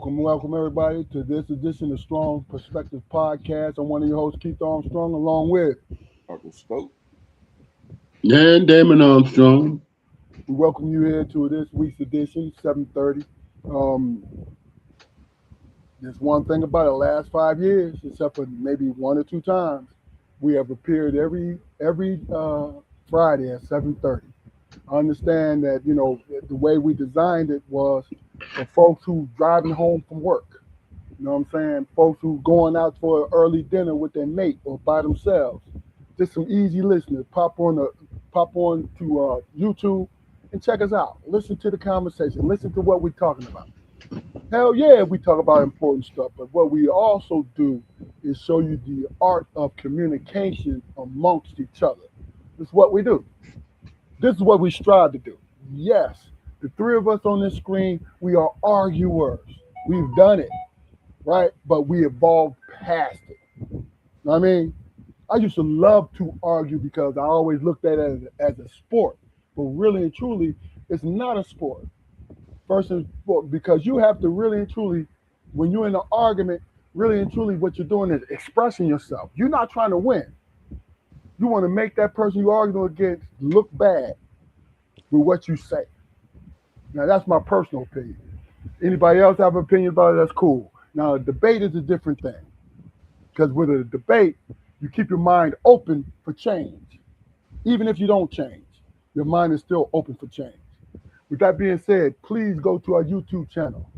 Welcome everybody to this edition of Strong Perspective Podcast. I'm one of your hosts, Keith Armstrong, along with Uncle Spoke. And Damon Armstrong. we welcome you here to this week's edition, 7:30. Um, there's one thing about it, last 5 years, except for maybe one or two times, we have appeared every Friday at 7:30. I understand that the way we designed it was for folks who driving home from work. You know what I'm saying? Folks who going out for an early dinner with their mate or by themselves. Just some easy listeners. Pop on to YouTube and check us out. Listen to the conversation. Listen to what we're talking about. Hell yeah, we talk about important stuff, but what we also do is show you the art of communication amongst each other. This is what we do. This is what we strive to do. Yes, the three of us on this screen, we are arguers. We've done it, right? But we evolved past it. You know what I mean? I used to love to argue because I always looked at it as a sport. But really and truly, it's not a sport. First and foremost, because you have to really and truly, when you're in an argument, really and truly what you're doing is expressing yourself. You're not trying to win. You want to make that person you're arguing against look bad with what you say. Now, that's my personal opinion. Anybody else have an opinion about it, that's cool. Now, a debate is a different thing. Because with a debate, you keep your mind open for change. Even if you don't change, your mind is still open for change. With that being said, please go to our YouTube channel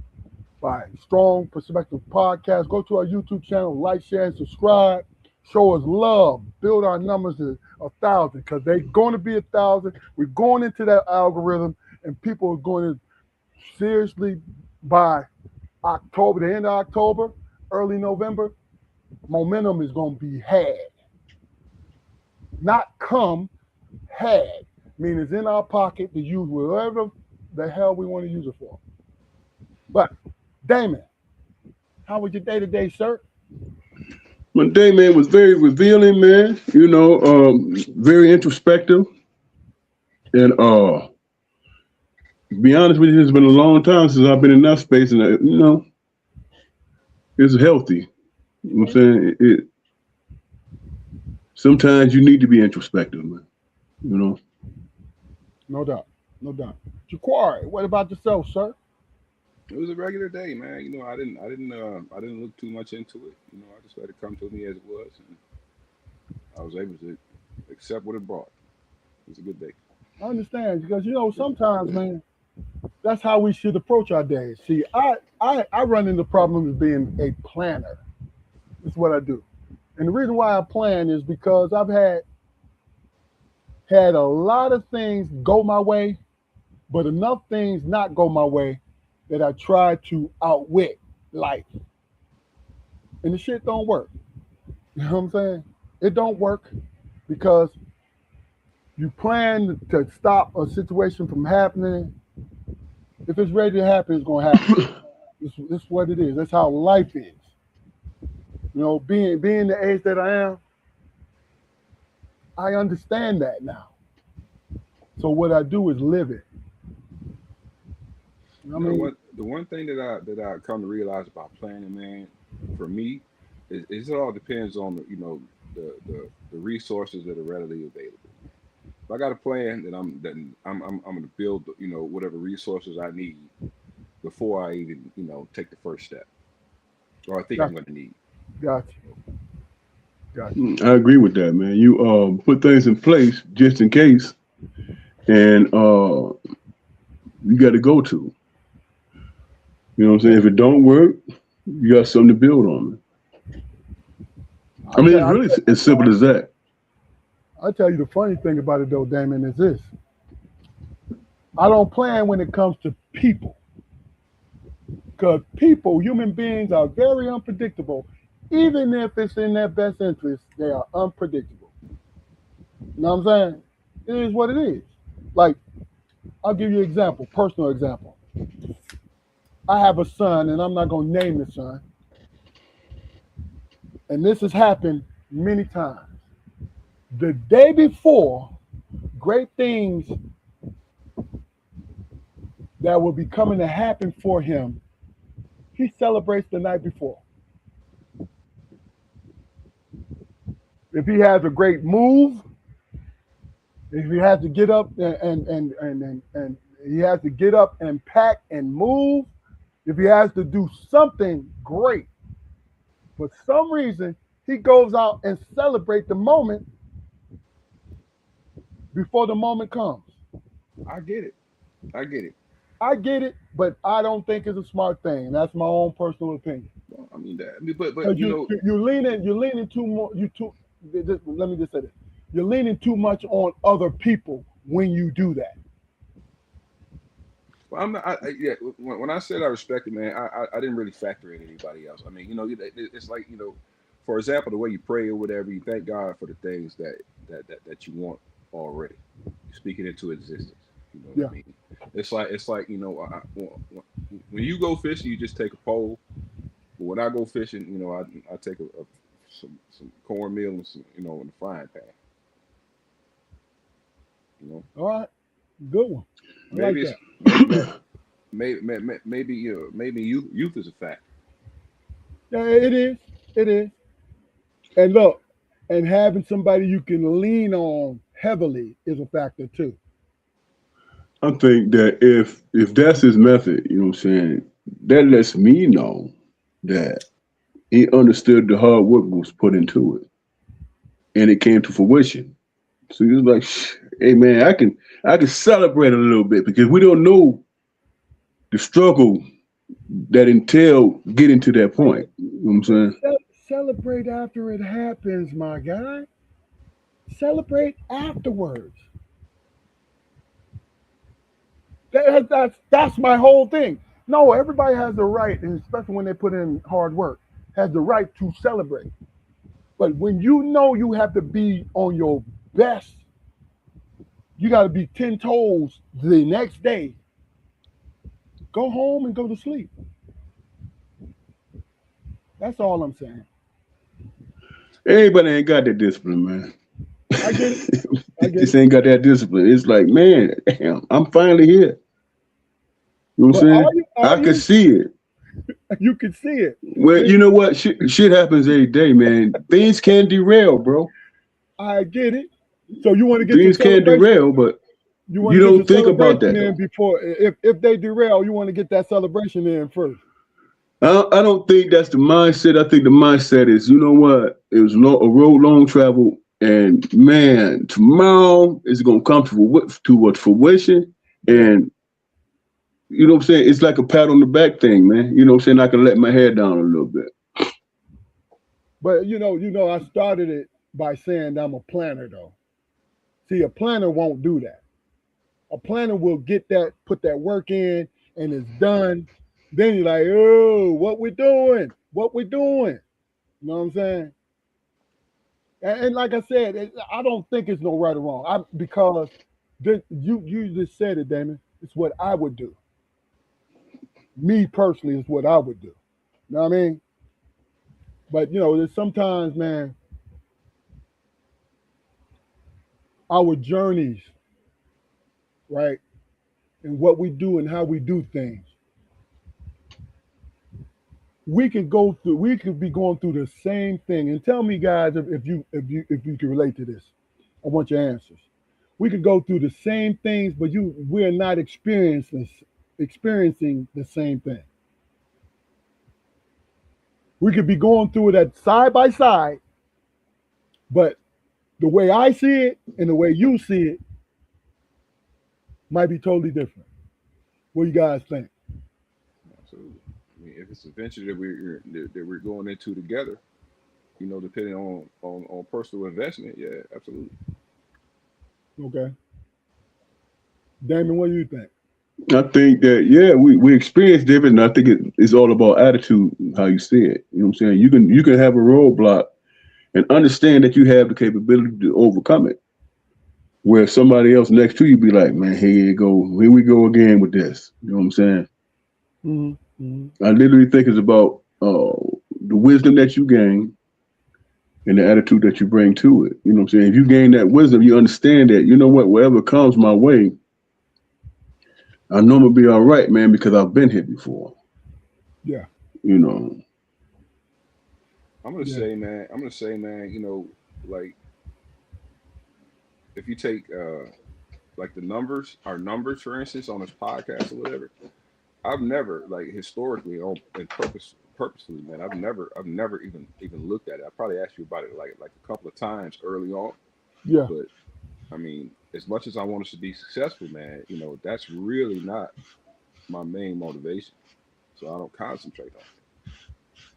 by Strong Perspective Podcast. Go to our YouTube channel, like, share, and subscribe. Show us love. Build our numbers to 1,000 because they're going to be 1,000. We're going into that algorithm, and people are going to seriously by October, the end of October, early November, momentum is going to be had. Not come, had. Meaning it's in our pocket to use whatever the hell we want to use it for. But, Damon, how was your day-to-day, sir? My day, man, was very revealing, man. Very introspective. And to be honest with you, it's been a long time since I've been in that space, and it's healthy. You know what I'm saying? Sometimes you need to be introspective, man. You know. No doubt, no doubt. Jaquari, what about yourself, sir? It was a regular day, man. I didn't look too much into it. I just let it come to me as it was, and I was able to accept what it brought. It was a good day. I understand because sometimes, man, that's how we should approach our days. See, I run into problems being a planner. That's what I do, and the reason why I plan is because I've had a lot of things go my way, but enough things not go my way that I try to outwit life. And the shit don't work. You know what I'm saying? It don't work because you plan to stop a situation from happening. If it's ready to happen, it's going to happen. It's what it is. That's how life is. Being the age that I am, I understand that now. So what I do is live it. What the one thing that I come to realize about planning, man, for me, is it all depends on the resources that are readily available. If I got a plan, then I'm going to build whatever resources I need before I even take the first step, or I think I'm going to need. Gotcha. I agree with that, man. You put things in place just in case, and you got to go to. You know what I'm saying? If it don't work, you got something to build on. I mean, it's really as simple as that. I tell you the funny thing about it though, Damon, is this. I don't plan when it comes to people. Because people, human beings are very unpredictable. Even if it's in their best interest, they are unpredictable. You know what I'm saying? It is what it is. Like, I'll give you an example, personal example. I have a son, and I'm not going to name the son. And this has happened many times. The day before, great things that will be coming to happen for him, he celebrates the night before. If he has a great move, if he has to get up and he has to get up and pack and move, if he has to do something great, for some reason he goes out and celebrate the moment before the moment comes. I get it. I get it, but I don't think it's a smart thing. And that's my own personal opinion. Well, I mean that. I mean, but you're leaning too more. Let me just say this: you're leaning too much on other people when you do that. Well, I'm not. Yeah, when I said I respect it, man, I didn't really factor in anybody else. I mean, it's like, for example, the way you pray or whatever, you thank God for the things that you want already. You speak it into existence. You know what I mean? It's like when you go fishing, you just take a pole. But when I go fishing, I take some cornmeal and some, in the frying pan. All right, good one. Maybe youth is a factor. Yeah, it is. And look, and having somebody you can lean on heavily is a factor too. I think that if that's his method, you know what I'm saying, that lets me know that he understood the hard work was put into it, and it came to fruition. So he was like, "Hey man, I can celebrate a little bit because we don't know the struggle that entailed getting to that point." You know what I'm saying? Celebrate after it happens, my guy. Celebrate afterwards. That's my whole thing. No, everybody has the right, and especially when they put in hard work, has the right to celebrate. But when you know you have to be on your best, you got to be 10 toes the next day. Go home and go to sleep. That's all I'm saying. Everybody ain't got that discipline, man. I get it. Just ain't got that discipline. It's like, man, damn, I'm finally here. You know what I'm saying? I can see it. You can see it. Well, you know what? Shit happens every day, man. Things can derail, bro. I get it. So you want to get things can derail, but you don't think about that in before. If they derail, you want to get that celebration in first. I don't think that's the mindset. I think the mindset is, you know what? It was a road long travel, and man, tomorrow is gonna come to fruition, and you know what I'm saying? It's like a pat on the back thing, man. You know what I'm saying? I can let my head down a little bit. But I started it by saying I'm a planner, though. See, a planner won't do that. A planner will put that work in, and it's done. Then you're like, oh, what we doing? You know what I'm saying? And like I said, I don't think it's no right or wrong. Because you just said it, Damon. It's what I would do. Me personally is what I would do. You know what I mean? But there's sometimes, man, our journeys, right? And what we do and how we do things. We could be going through the same thing. And tell me, guys, if you can relate to this. I want your answers. We could go through the same things, but we're not experiencing the same thing. We could be going through it at side by side, but the way I see it and the way you see it might be totally different. What do you guys think? Absolutely. I mean, if it's a venture that we're going into together, depending on personal investment, yeah, absolutely. Okay. Damon, what do you think? I think that, yeah, we experience different. And I think it's all about attitude, how you see it. You know what I'm saying? You can have a roadblock and understand that you have the capability to overcome it. Where somebody else next to you be like, man, here we go again with this. You know what I'm saying? Mm-hmm. Mm-hmm. I literally think it's about the wisdom that you gain and the attitude that you bring to it. You know what I'm saying? If you gain that wisdom, you understand that, you know what, whatever comes my way, I know I'm gonna be all right, man, because I've been here before. Yeah. you know. I'm gonna say, man, you know, like if you take like the numbers, our numbers, for instance, on this podcast or whatever, I've never like historically on and purposely, man, I've never even looked at it. I probably asked you about it like a couple of times early on, Yeah. but I mean, as much as I want us to be successful, man, you know, that's really not my main motivation. So I don't concentrate on it.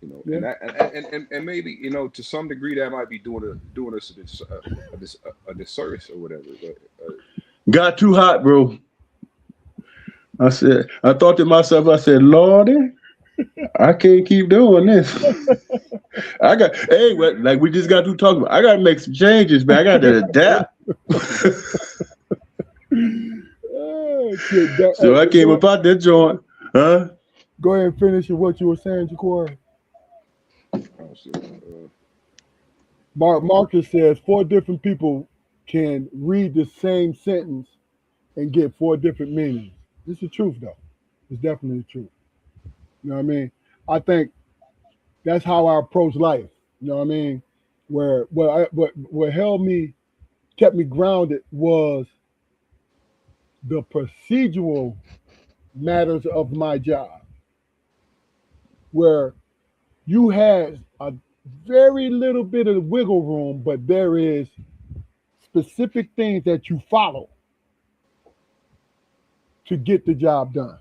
You know, Yeah. and that and maybe, you know, to some degree that might be doing us a disservice or whatever. But Got too hot, bro. I thought to myself, I said, Lordy, I can't keep doing this. Like we just got to talk about, I got to make some changes, man. I got to adapt. So I came about that joint. Huh? Go ahead and finish what you were saying, Jaquari. Marcus says 4 different people can read the same sentence and get 4 different meanings. This is the truth, though. It's definitely the truth. You know what I mean? I think that's how I approach life. You know what I mean? What kept me grounded was the procedural matters of my job, where you had a very little bit of wiggle room, but there is specific things that you follow to get the job done.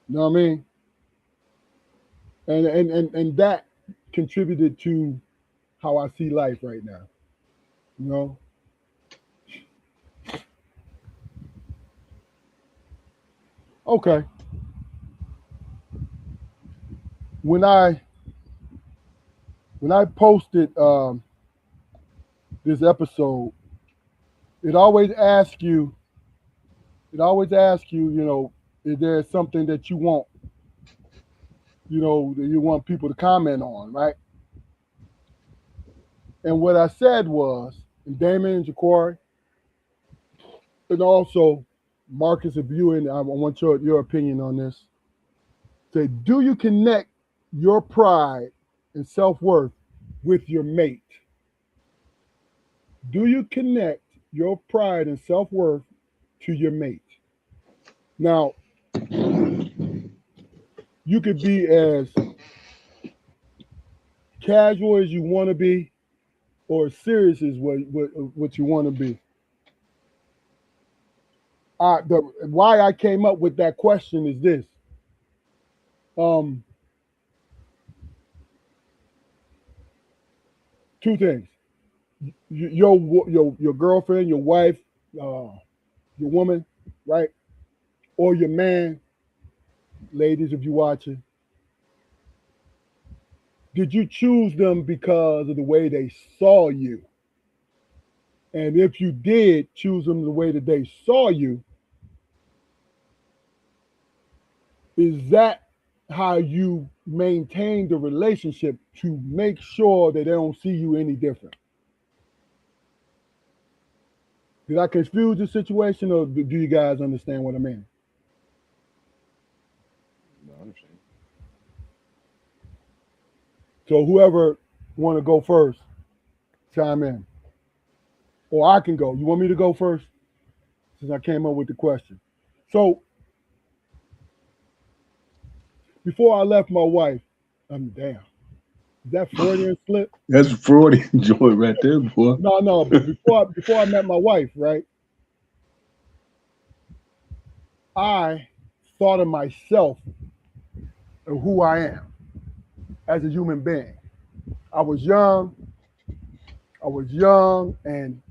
You know what I mean? And that contributed to how I see life right now. You know? Okay. When I posted this episode, it always asks you, you know, is there something that you want, you know, that you want people to comment on, right? And what I said was, and Damon and Jaquari, and also Marcus, if you and I want your opinion on this. Say, do you connect your pride and self-worth with your mate? Do you connect your pride and self-worth to your mate? Now, you could be as casual as you want to be, or as serious as what you want to be. Why I came up with that question is this. Two things. Your girlfriend, your wife, your woman, right? Or your man, ladies, if you're watching. Did you choose them because of the way they saw you? And if you did choose them the way that they saw you, is that how you maintain the relationship to make sure that they don't see you any different? Did I confuse the situation, or do you guys understand what I mean? No, I understand. So whoever want to go first, chime in. Or I can go. You want me to go first? Since I came up with the question. So before I left my wife, damn. Is that Freudian slip? That's Freudian joint right there, boy. No. But before I met my wife, right? I thought of myself and who I am as a human being. I was young and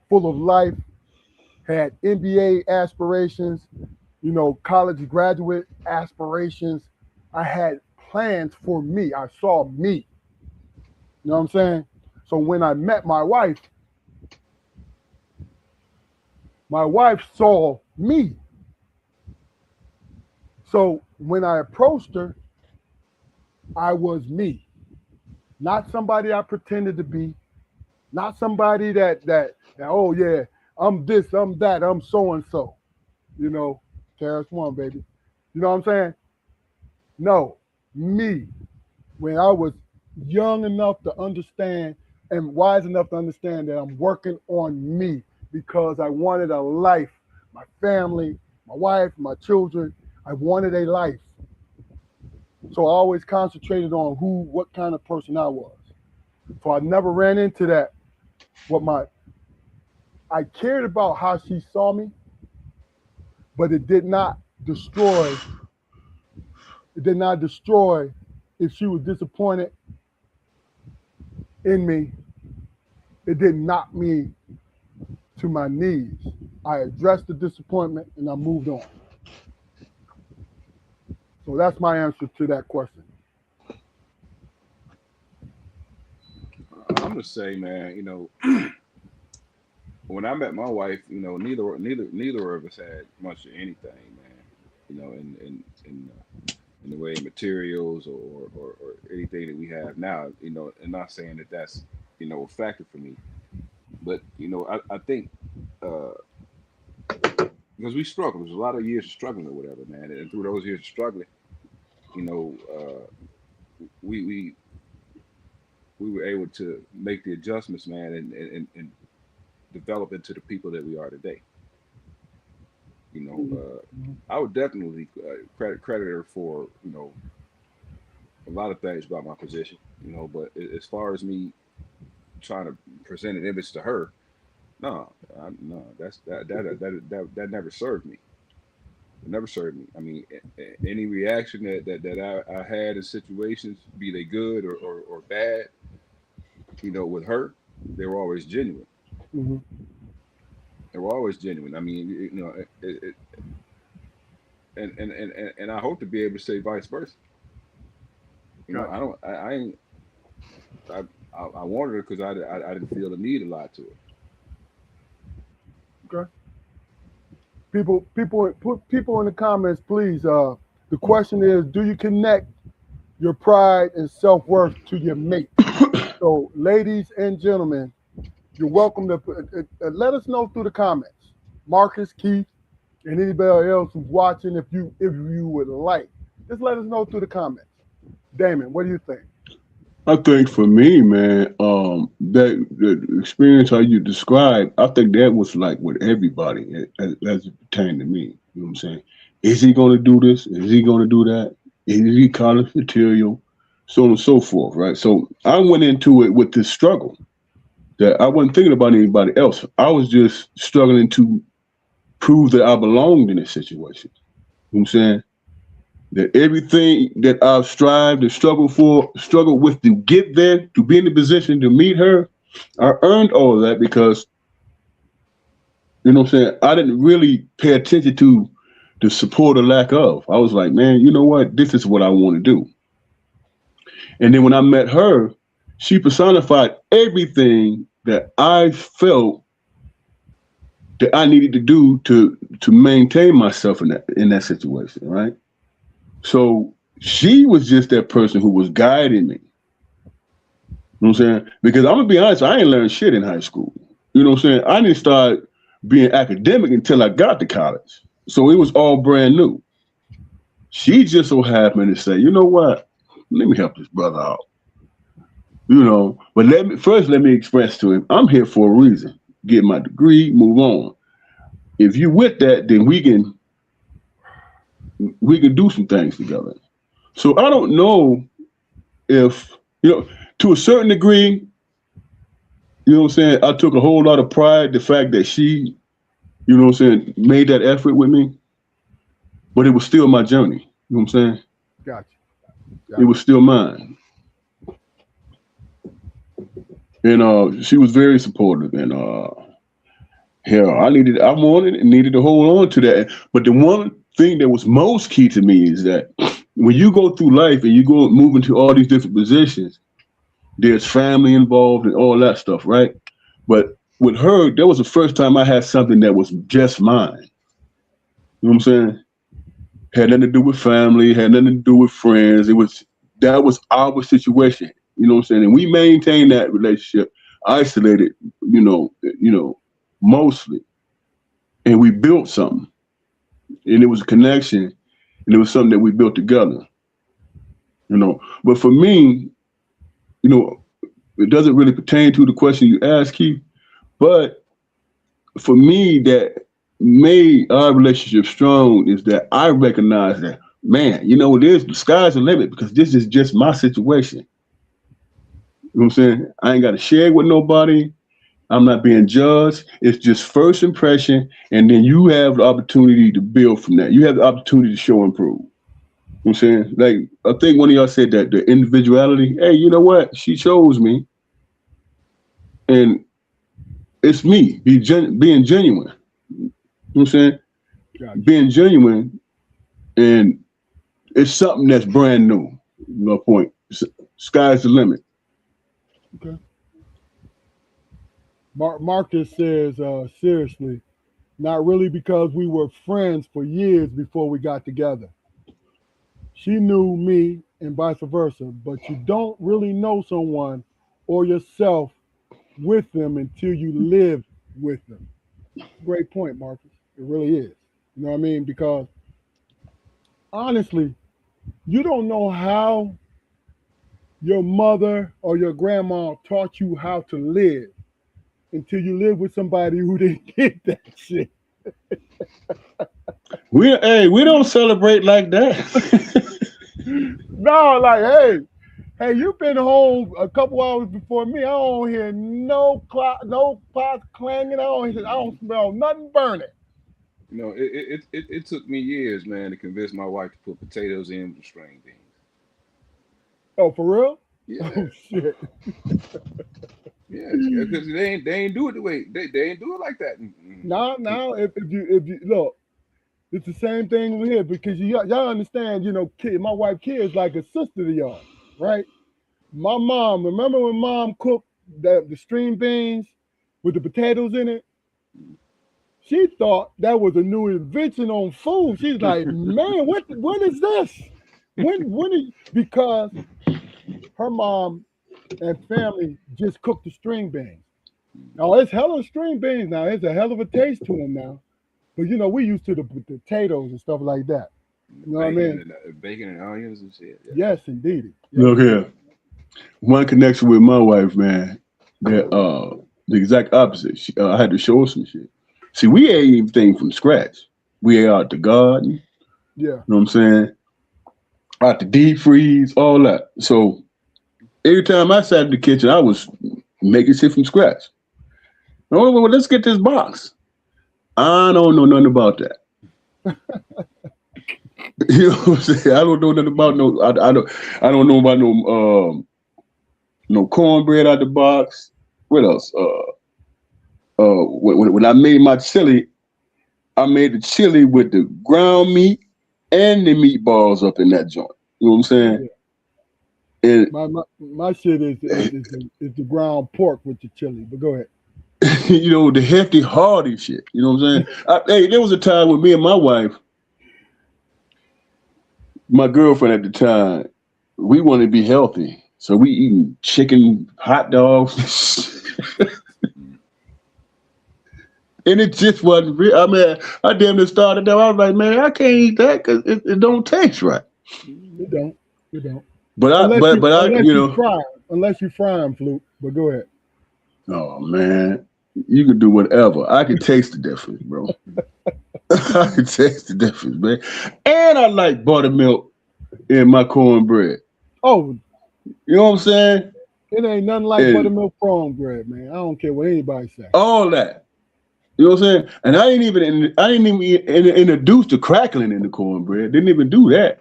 full of life, had NBA aspirations, you know, college graduate aspirations. I had plans for me. I saw me. You know what I'm saying? So when I met my wife saw me. So when I approached her, I was me. Not somebody I pretended to be. Not somebody that oh yeah, I'm this, I'm that, I'm so and so. You know, Terrace One, baby. You know what I'm saying? No. me when I was young enough to understand and wise enough to understand that I'm working on me because I wanted a life, my family, my wife, my children. I wanted a life. So I always concentrated on what kind of person I was. So I never ran into that. I cared about how she saw me, but it did not destroy. It did not destroy if she was disappointed in me. It didn't knock me to my knees. I addressed the disappointment and I moved on. So that's my answer to that question. I'm gonna say, man, when I met my wife, neither of us had much of anything, man. In the way of materials or anything that we have now. And not saying that that's a factor for me, but I think uh, because we struggled, there's a lot of years of struggling or whatever, man, and through those years of struggling, you know, we we we were able to make the adjustments, man, and develop into the people that we are today. You know, I would definitely credit her for a lot of things about my position. But as far as me trying to present an image to her, no, no, that never served me. It never served me. I mean, any reaction that I had in situations, be they good or bad, with her, they were always genuine. Mm-hmm. They were always genuine. I mean, and I hope to be able to say vice versa. Gotcha. I don't, I ain't, I wanted her because I didn't feel the need a lot to it. Okay. Put people in the comments, please. The question is, do you connect your pride and self-worth to your mate? So, ladies and gentlemen, you're welcome to let us know through the comments. Marcus, Keith, and anybody else who's watching, if you would like, just let us know through the comments. Damon, what do you think? I think for me, man, that the experience how you described, I think that was like with everybody as it pertained to me. You know what I'm saying? Is he going to do this? Is he going to do that? Is he college material? So on and so forth, right? So I went into it with this struggle that I wasn't thinking about anybody else. I was just struggling to prove that I belonged in this situation. You know what I'm saying? That everything that I've strived and struggled with to get there, to be in the position to meet her, I earned all of that because, you know what I'm saying, I didn't really pay attention to the support or lack of. I was like, man, you know what? This is what I want to do. And then when I met her, she personified everything that I felt that I needed to do to maintain myself in that situation, right? So she was just that person who was guiding me. You know what I'm saying? Because I'm gonna be honest, I ain't learned shit in high school. You know what I'm saying? I didn't start being academic until I got to college. So it was all brand new. She just so happened to say, you know what? Let me help this brother out. But let me express to him, I'm here for a reason. Get my degree, move on. If you with that, then we can do some things together. So I don't know if, to a certain degree, you know what I'm saying, I took a whole lot of pride, the fact that she, you know what I'm saying, made that effort with me, but it was still my journey. You know what I'm saying? Gotcha. It was still mine. And she was very supportive. And hell, I wanted and needed to hold on to that. But the one thing that was most key to me is that when you go through life and you go move into all these different positions, there's family involved and all that stuff, right? But with her, that was the first time I had something that was just mine. You know what I'm saying? Had nothing to do with family, had nothing to do with friends. That was our situation. You know what I'm saying? And we maintained that relationship, isolated, mostly. And we built something. And it was a connection, and it was something that we built together. you know. But for me, you know, it doesn't really pertain to the question you asked, Keith. But for me, that made our relationship strong is that I recognize that, man, you know, the sky's the limit because this is just my situation. You know what I'm saying? I ain't got to share it with nobody. I'm not being judged. It's just first impression, and then you have the opportunity to build from that. You have the opportunity to show and prove. You know what I'm saying? Like, I think one of y'all said that the individuality, hey, you know what? She chose me, and it's me being genuine. You know what I'm saying? Gotcha. Being genuine, and it's something that's brand new. No point. Sky's the limit. Okay. Marcus says, seriously, not really because we were friends for years before we got together. She knew me and vice versa, but you don't really know someone or yourself with them until you live with them. Great point, Marcus. It really is. You know what I mean? Because honestly, you don't know how your mother or your grandma taught you how to live until you live with somebody who didn't get that shit. We don't celebrate like that. No, like, hey, you've been home a couple hours before me. I don't hear no clock, no pots clanging. I don't smell nothing burning. You know, it took me years, man, to convince my wife to put potatoes in with string beans. Oh, for real? Yeah, Oh shit. yeah, because they ain't do it the way they ain't do it like that. Now, if you look, it's the same thing over here because y'all understand. You know, my wife Kid's like a sister to y'all, right? My mom, remember when mom cooked the string beans with the potatoes in it? She thought that was a new invention on food. She's like, man, what is this? When is because her mom and family just cooked the string beans. Now it's hella string beans now. It's a hell of a taste to them now. But you know, we used to the potatoes and stuff like that. You know what I mean? Bacon and onions and shit. Yeah. Yes, indeed. Yes, Look here. One connection with my wife, man. That the exact opposite. I had to show her some shit. See, we ate everything from scratch. We ate out the garden. yeah. You know what I'm saying? Out the deep freeze, all that. So every time I sat in the kitchen, I was making shit from scratch. Oh, well, let's get this box. I don't know nothing about that. You know what I'm saying? I don't know nothing about no. I don't know about no cornbread out the box. What else? When I made my chili, I made the chili with the ground meat and the meatballs up in that joint. You know what I'm saying? Yeah. And My shit is the ground pork with the chili. But go ahead. you know, the hefty, hearty shit. You know what I'm saying? Hey, there was a time with me and my wife, my girlfriend at the time, we wanted to be healthy. So we eating chicken, hot dogs. And it just wasn't real. I mean, I damn near started that. I was like, man, I can't eat that because it don't taste right. You don't. You don't. But Unless you fry them, Fluke. But go ahead. Oh man, you can do whatever. I can taste the difference, bro. I can taste the difference, man. And I like buttermilk in my cornbread. Oh, you know what I'm saying? It ain't nothing like buttermilk cornbread, man. I don't care what anybody say. All that. You know what I'm saying? And I didn't even introduce the crackling in the cornbread. Didn't even do that.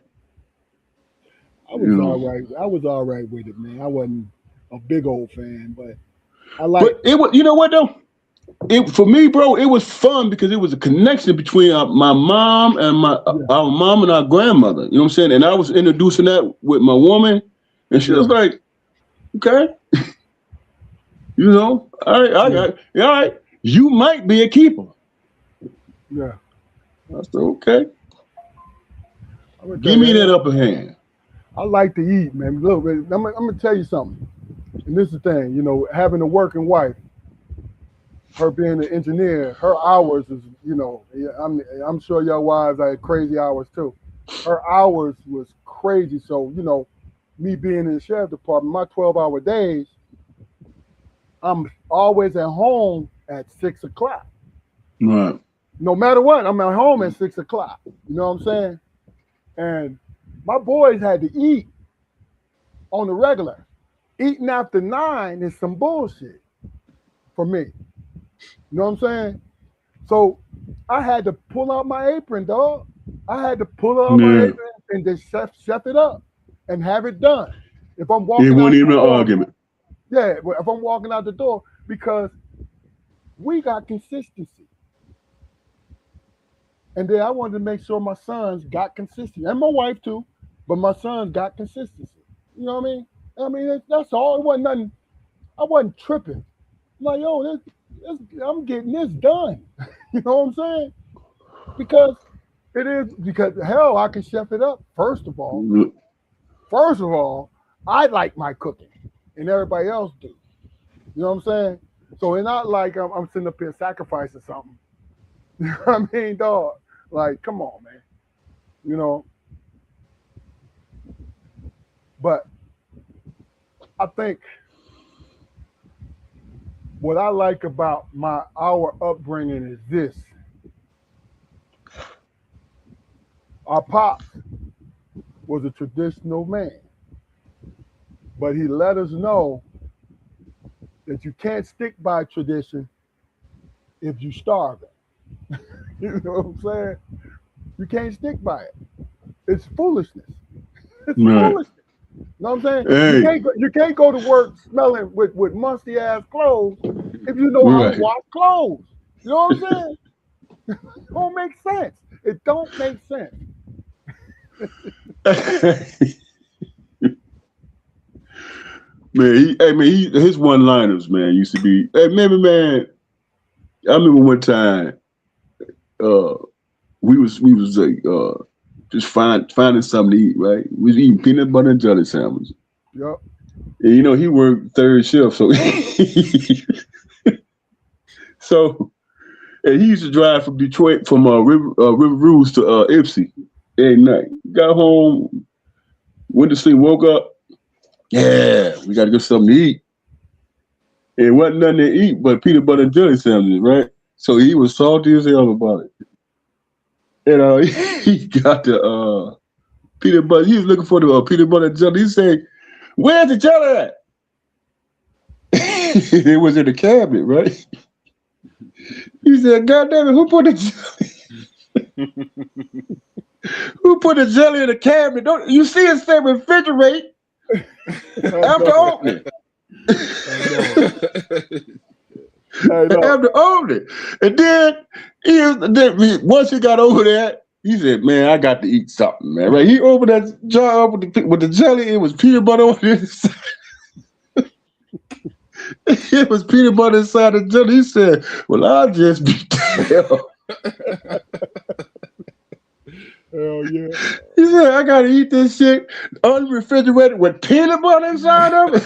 I was all right. I was all right with it, man. I wasn't a big old fan, but I like. But it was. You know what though? For me, bro, it was fun because it was a connection between my mom and our mom and our grandmother. You know what I'm saying? And I was introducing that with my woman, and she was like, "Okay, you know, all right, you might be a keeper." Yeah. I said, "Okay, give me that upper hand." I like to eat, man. Look, I'm gonna tell you something, and this is the thing. You know, having a working wife. Her being an engineer, her hours is, you know, I'm sure your wives had crazy hours too. Her hours was crazy. So, you know, me being in the sheriff department, my 12-hour days, I'm always at home at 6 o'clock. Right. No matter what, I'm at home at 6 o'clock. You know what I'm saying? And my boys had to eat on the regular. Eating after 9 is some bullshit for me. You know what I'm saying? So I had to pull out my apron, dog. I had to pull out my Yeah. apron and just chef it up and have it done. If I'm It walking out wasn't the even an door, argument. yeah, if I'm walking out the door, because we got consistency. And then I wanted to make sure my sons got consistency, and my wife too, but my sons got consistency. You know what I mean? That's all. It wasn't nothing. I wasn't tripping. Like, yo, I'm getting this done. You know what I'm saying? Because because hell, I can chef it up. First of all, I like my cooking, and everybody else do. You know what I'm saying? So it's not like I'm sitting up here sacrificing something. You know what I mean, dog? Like, come on, man. You know. But I think what I like about our upbringing is this: our pops was a traditional man, but he let us know that you can't stick by tradition if you starve it. You know what I'm saying? You can't stick by it. It's foolishness. It's Right. foolishness. You know what I'm saying? Hey. You can't go to work smelling with musty ass clothes if you know how to Right. wash clothes. You know what I'm saying? It don't make sense. It don't make sense. His one-liners, man, used to be. Hey, remember, man. I remember one time, uh, we was like just finding something to eat, right? We was eating peanut butter and jelly sandwiches. Yep. And he worked third shift, so so and he used to drive from Detroit from River Rouge to Ipsy every night. Got home, went to sleep, woke up. Yeah, we got to get something to eat. It wasn't nothing to eat but peanut butter and jelly sandwiches, right? So he was salty as hell about it. And he got the peanut butter. He was looking for the peanut butter and jelly. He said, "Where's the jelly at?" It was in the cabinet, right? He said, "God damn it, who put the jelly? Who put the jelly in the cabinet? Don't you see it say refrigerate after opening?" After opening. And then once he got over that, he said, "Man, I got to eat something, man." Right? He opened that jar up with the jelly. It was peanut butter on the inside. It was peanut butter inside the jelly. He said, "Well, I'll just be damned." Hell yeah. He said, "I gotta eat this shit unrefrigerated with peanut butter inside of it."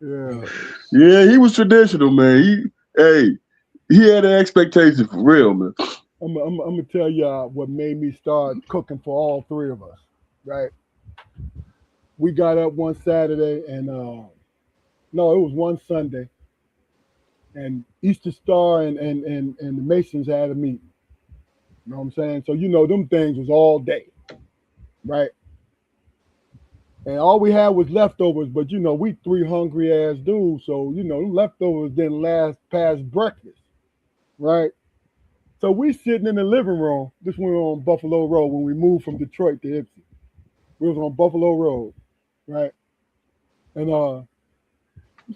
Yeah. Yeah, he was traditional, man. He had an expectation for real, man. I'm gonna tell y'all what made me start cooking for all three of us. Right? We got up one Saturday and no, it was one Sunday, and Easter Star and the Masons had a meeting. You know what I'm saying? So them things was all day, right? And all we had was leftovers, but we three hungry ass dudes, so them leftovers didn't last past breakfast, right? So we sitting in the living room. This one on Buffalo Road when we moved from Detroit to Ipsy. We was on Buffalo Road, right? And I'm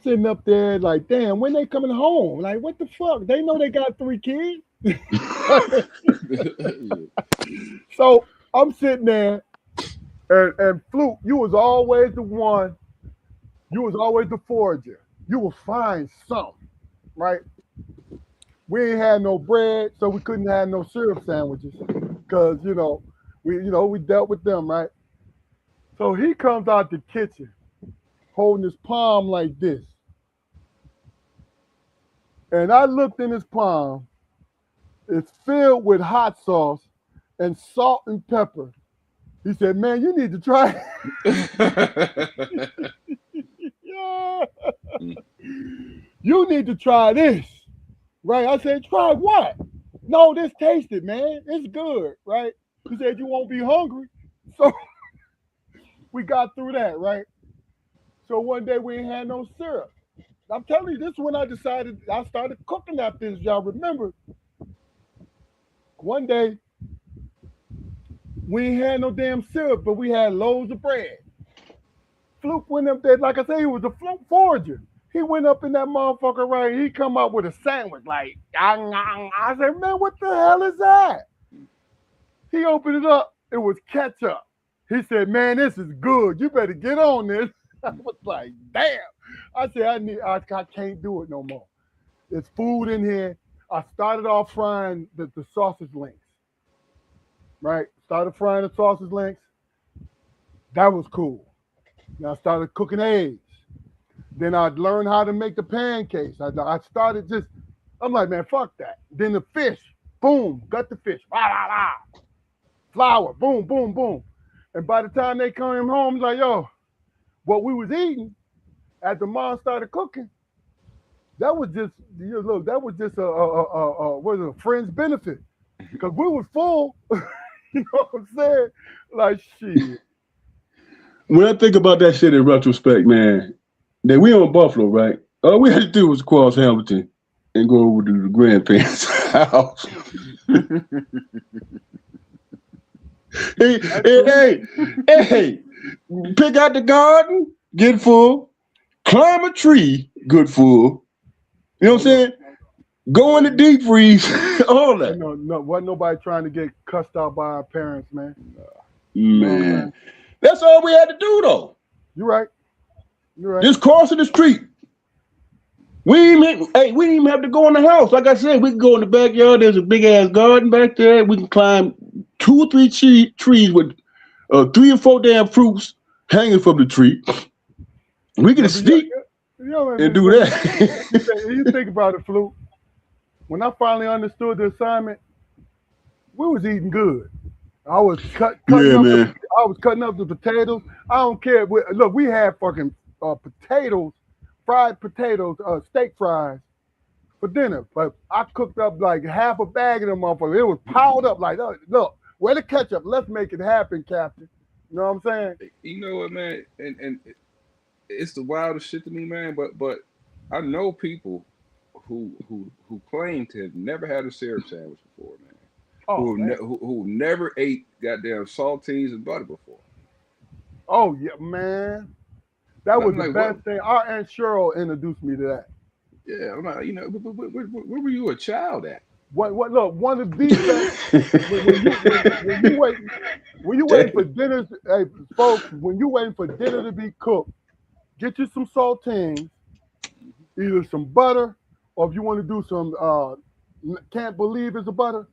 sitting up there like, damn, when they coming home? Like, what the fuck? They know they got 3 kids. So I'm sitting there, and Fluke, you was always the one. You was always the forager. You will find something, right? We ain't had no bread, so we couldn't have no syrup sandwiches, cause we dealt with them, right? So he comes out the kitchen, holding his palm like this, and I looked in his palm. It's filled with hot sauce and salt and pepper He said, man, you need to try. Yeah. You need to try this. Right? I said, try what? No, this tasted, man. It's good, right? He said, you won't be hungry. So we got through that, right? So one day we ain't had no syrup. I'm telling you, this is when I started cooking after this. Y'all remember? One day we ain't had no damn syrup, but we had loaves of bread. Fluke went up there, like I said, he was a fluke forager. He went up in that motherfucker, right? He come out with a sandwich, like, I said, man, what the hell is that? He opened it up. It was ketchup. He said, man, this is good. You better get on this. I was like, damn. I said, I can't do it no more. There's food in here. I started off frying the sausage links, right? Started frying the sausage links. That was cool. Then I started cooking eggs. Then I learned how to make the pancakes. I started just, I'm like, man, fuck that. Then the fish, boom, got the fish. Rah, rah, rah. Flour, boom, boom, boom. And by the time they came home, it's like, yo, what we was eating after mom started cooking, that was just, look, that was just a friend's benefit. Because we was full. You know what I'm saying? Like, shit. When I think about that shit in retrospect, man, that we on Buffalo, right? All we had to do was cross Hamilton and go over to the grandparents' house. hey, pick out the garden, get full, climb a tree, good full. You know what I'm saying? Go in the deep freeze, all that. No, wasn't nobody trying to get cussed out by our parents, man. Man, that's all we had to do, though. You're right. Just crossing the street. We didn't even have to go in the house. Like I said, we can go in the backyard. There's a big ass garden back there. We can climb 2 or 3 trees with 3 or 4 damn fruits hanging from the tree. We can sneak and do that. You think about it, Fluke. When I finally understood the assignment, we was eating good. I was cutting up the potatoes. I don't care. Look, we had fucking potatoes, fried potatoes, steak fries for dinner. But I cooked up like half a bag of them motherfuckers. It was piled up like, look, where the ketchup? Let's make it happen, Captain. You know what I'm saying? You know what, man? And it's the wildest shit to me, man. But I know people who claim to have never had a syrup sandwich before, man. Who never ate goddamn saltines and butter before. Oh yeah, man. That was the best thing. Our Aunt Cheryl introduced me to that. Yeah, I'm like, where were you a child at? What? Look, one of these when you wait for dinner, hey folks, when you waiting for dinner to be cooked, get you some saltines, either some butter, or if you want to do some can't believe it's a butter,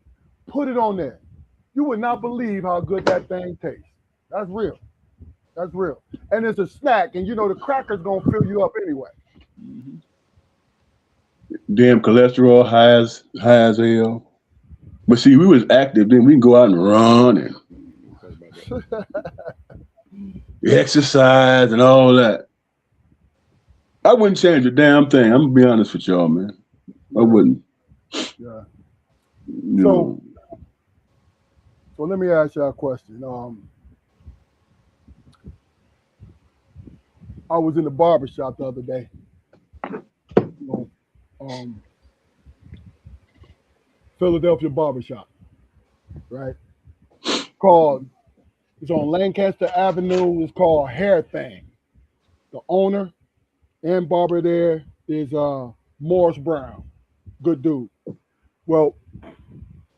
put it on there. You would not believe how good that thing tastes. That's real. That's real. And it's a snack, and the cracker's gonna fill you up anyway. Mm-hmm. Damn cholesterol high as hell. But see, we was active then. We can go out and run and exercise and all that. I wouldn't change a damn thing. I'm gonna be honest with y'all, man. I wouldn't. Yeah. So let me ask y'all a question. I was in the barbershop the other day. Philadelphia barbershop, right? It's on Lancaster Avenue. It's called Hair Thing. The owner and barber there is Morris Brown. Good dude. Well,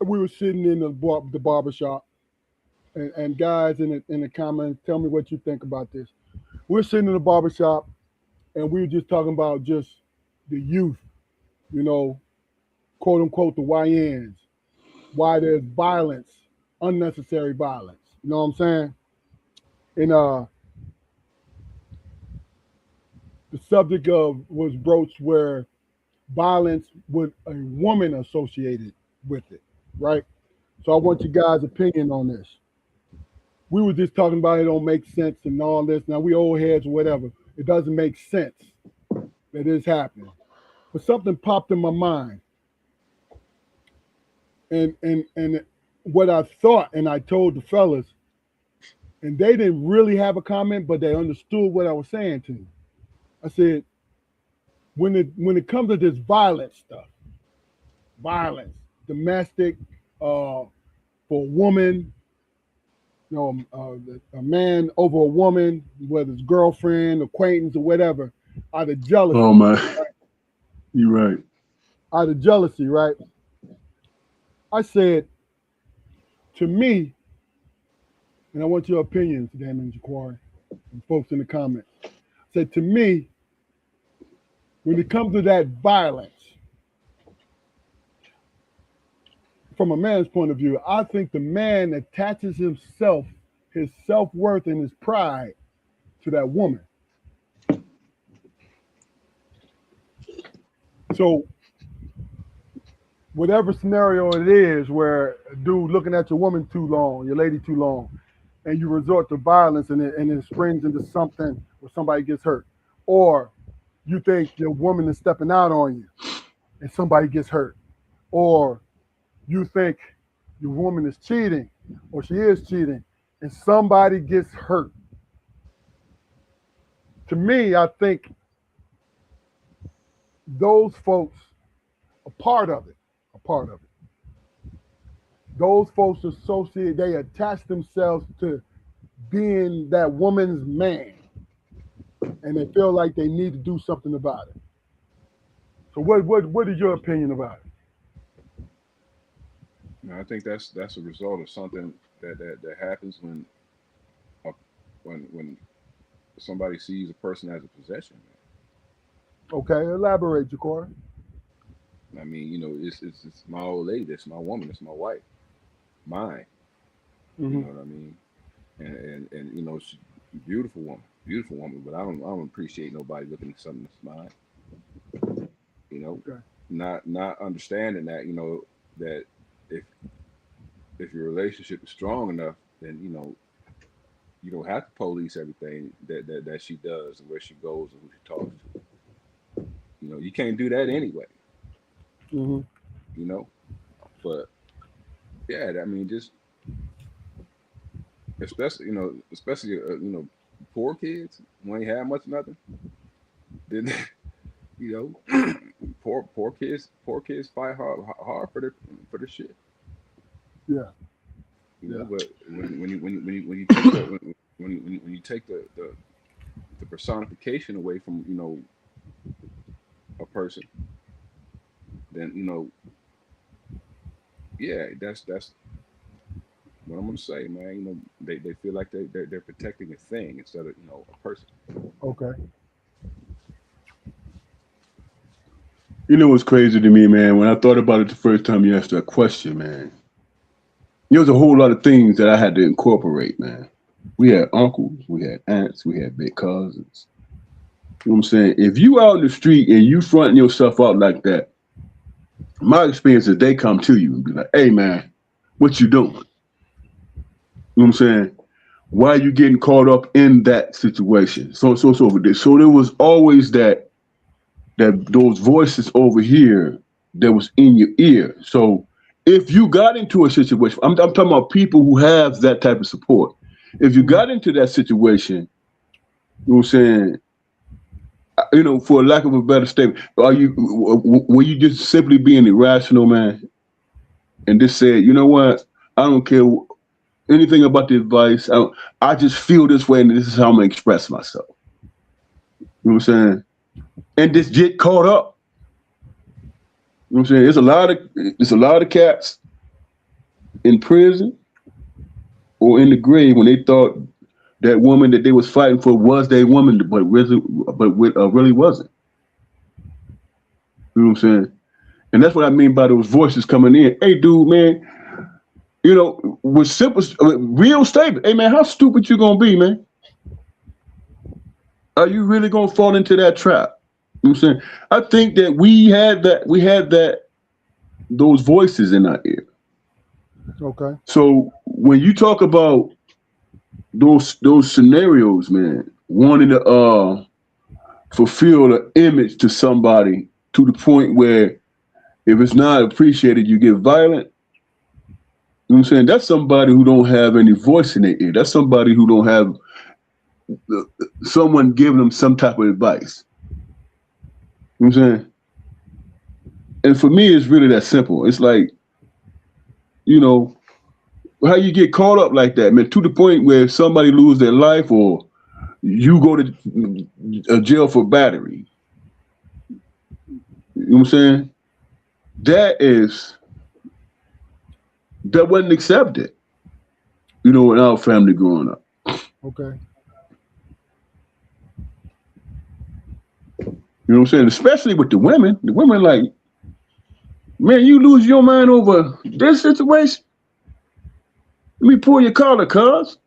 we were sitting in the barbershop, and guys in the comments, tell me what you think about this. We're sitting in the barbershop, and we were just talking about just the youth, quote unquote, the YNs, why there's violence, unnecessary violence. You know what I'm saying? And the subject was broached where violence with a woman associated with it, right? So I want you guys' opinion on this. we were just talking about it don't make sense and all this. Now we old heads or whatever. It doesn't make sense that it's happening. But something popped in my mind. And what I thought, and I told the fellas, and they didn't really have a comment, but they understood what I was saying to them. I said, when it comes to this violent stuff, violence, domestic, for a woman, a man over a woman, whether it's girlfriend, acquaintance, or whatever, out of jealousy. Oh my, right? You're right. Out of jealousy, right? I said, to me, and I want your opinions, Damon Jaquari, and folks in the comments. I said, to me, when it comes to that violence, from a man's point of view, I think the man attaches himself, his self-worth and his pride to that woman. So whatever scenario it is where a dude looking at your woman too long, your lady too long, and you resort to violence and it springs into something where somebody gets hurt, or you think your woman is stepping out on you and somebody gets hurt, or you think your woman is cheating or she is cheating and somebody gets hurt. To me, I think those folks are part of it. Those folks associate, they attach themselves to being that woman's man, and they feel like they need to do something about it. So what is your opinion about it? I think that's a result of something that happens when somebody sees a person as a possession. Okay, elaborate, Jaquari. I mean, it's my old lady, it's my woman, it's my wife, mine. You know what I mean? And she's a beautiful woman, but I don't appreciate nobody looking at something that's mine. Okay. Not understanding that that if your relationship is strong enough, then you don't have to police everything that she does and where she goes and who she talks to. You can't do that anyway. But yeah, I mean, just especially poor kids who ain't have much of nothing. Then poor kids fight hard for their shit. Yeah. But when you take the personification away from a person, then yeah, that's what I'm gonna say, man. They feel like they're protecting a thing instead of a person. Okay. What's crazy to me, man? When I thought about it the first time you asked that question, man, there was a whole lot of things that I had to incorporate, man. We had uncles, we had aunts, we had big cousins. You know what I'm saying? If you out in the street and you fronting yourself out like that, my experience is they come to you and be like, hey, man, what you doing? You know what I'm saying? Why are you getting caught up in that situation? So there was always that those voices over here that was in your ear. So if you got into a situation, I'm talking about people who have that type of support. If you got into that situation, you know what I'm saying, for lack of a better statement, were you just simply being irrational, man, and just said, you know what, I don't care anything about the advice. I just feel this way, and this is how I'm gonna express myself. You know what I'm saying? And just get caught up. You know what I'm saying? There's a lot of cats in prison or in the grave when they thought that woman that they was fighting for was their woman, but really wasn't. You know what I'm saying? And that's what I mean by those voices coming in. Hey, dude, man, with simple, real statement. Hey, man, how stupid you gonna be, man? Are you really gonna fall into that trap? You know what I'm saying? I think that we had those voices in our ear. Okay. So when you talk about those scenarios, man, wanting to fulfill the image to somebody to the point where if it's not appreciated, you get violent. You know what I'm saying? That's somebody who don't have any voice in their ear. That's somebody who don't have someone giving them some type of advice. You know what I'm saying? And for me, it's really that simple. It's like, you know, how you get caught up like that, man, to the point where somebody lose their life or you go to jail for battery. You know what I'm saying? That wasn't accepted, you know, in our family growing up. Okay. You know what I'm saying? Especially with the women. The women like, man, you lose your mind over this situation? Let me pull your collar, cuz.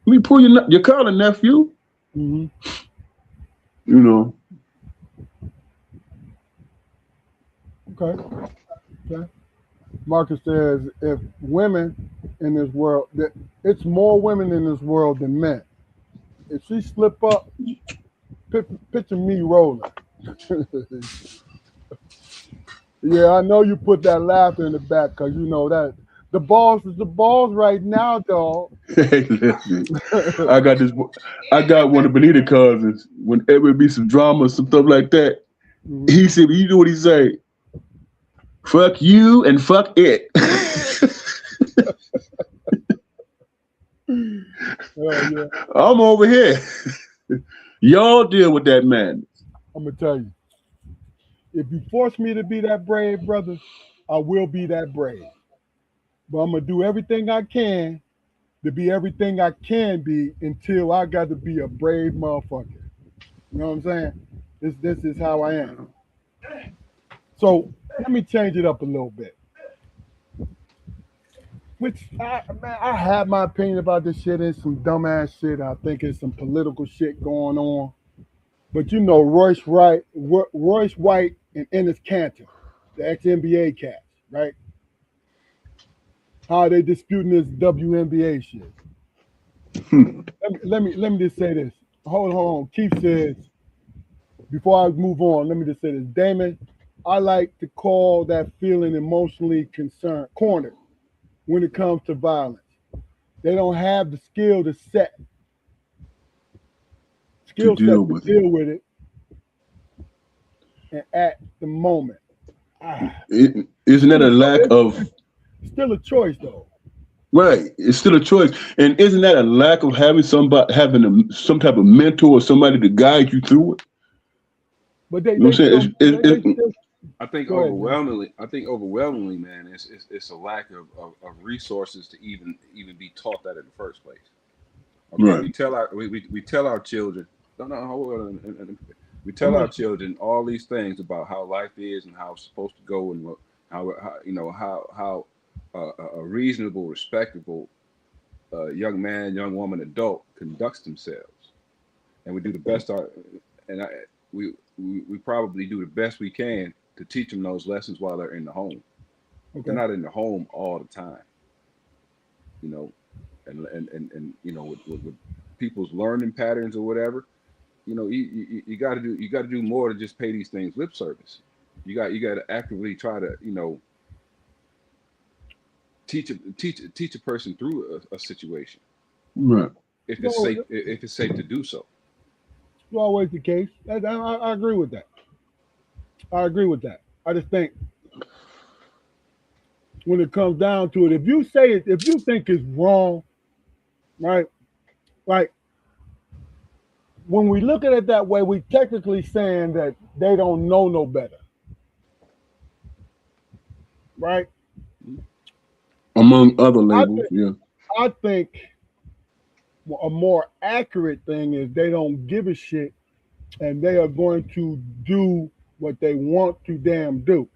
Let me pull your collar, nephew. Mm-hmm. You know. Okay. Okay. Marcus says, if women in this world, that it's more women in this world than men. If she slip up, picture me rolling. Yeah, I know you put that laughter in the back because you know that the balls is the balls right now, dog. Hey, listen. I got one of Benita cousins. Whenever it be some drama, some stuff like that, he said, you know what he say? Fuck you and fuck it. Yeah. I'm over here. Y'all deal with that man. I'm gonna tell you, if you force me to be that brave, brother, I will be that brave. But I'm gonna do everything I can to be everything I can be until I got to be a brave motherfucker. You know what I'm saying? This is how I am. So let me change it up a little bit. Which I have my opinion about this shit. It's some dumbass shit. I think it's some political shit going on. But you know, Royce White and Ennis Cantor, the ex NBA cats, right? How they disputing this WNBA shit. Let me just say this. Hold on. Keith says, before I move on, let me just say this. Damon, I like to call that feeling emotionally cornered when it comes to violence. They don't have the skill to deal with it and at the moment. Isn't that a lack of still a choice though? Right, it's still a choice, and isn't that a lack of having some type of mentor or somebody to guide you through it? But I think overwhelmingly, man, it's a lack of resources to even be taught that in the first place. Okay, right. We tell our children, we tell our children all these things about how life is and how it's supposed to go and how a reasonable, respectable young man, young woman, adult conducts themselves, and we do the best. We probably do the best we can to teach them those lessons while they're in the home. Okay. They're not in the home all the time, you know, and you know with people's learning patterns or whatever. You know, you got to do more to just pay these things lip service. You got to actively try to, you know, teach a person through a situation, right? If it's safe to do so. It's always the case. I agree with that. I agree with that. I just think when it comes down to it, if you think it's wrong, right? Like when we look at it that way, we technically saying that they don't know no better, right? Among other labels, I think a more accurate thing is they don't give a shit and they are going to do what they want to damn do.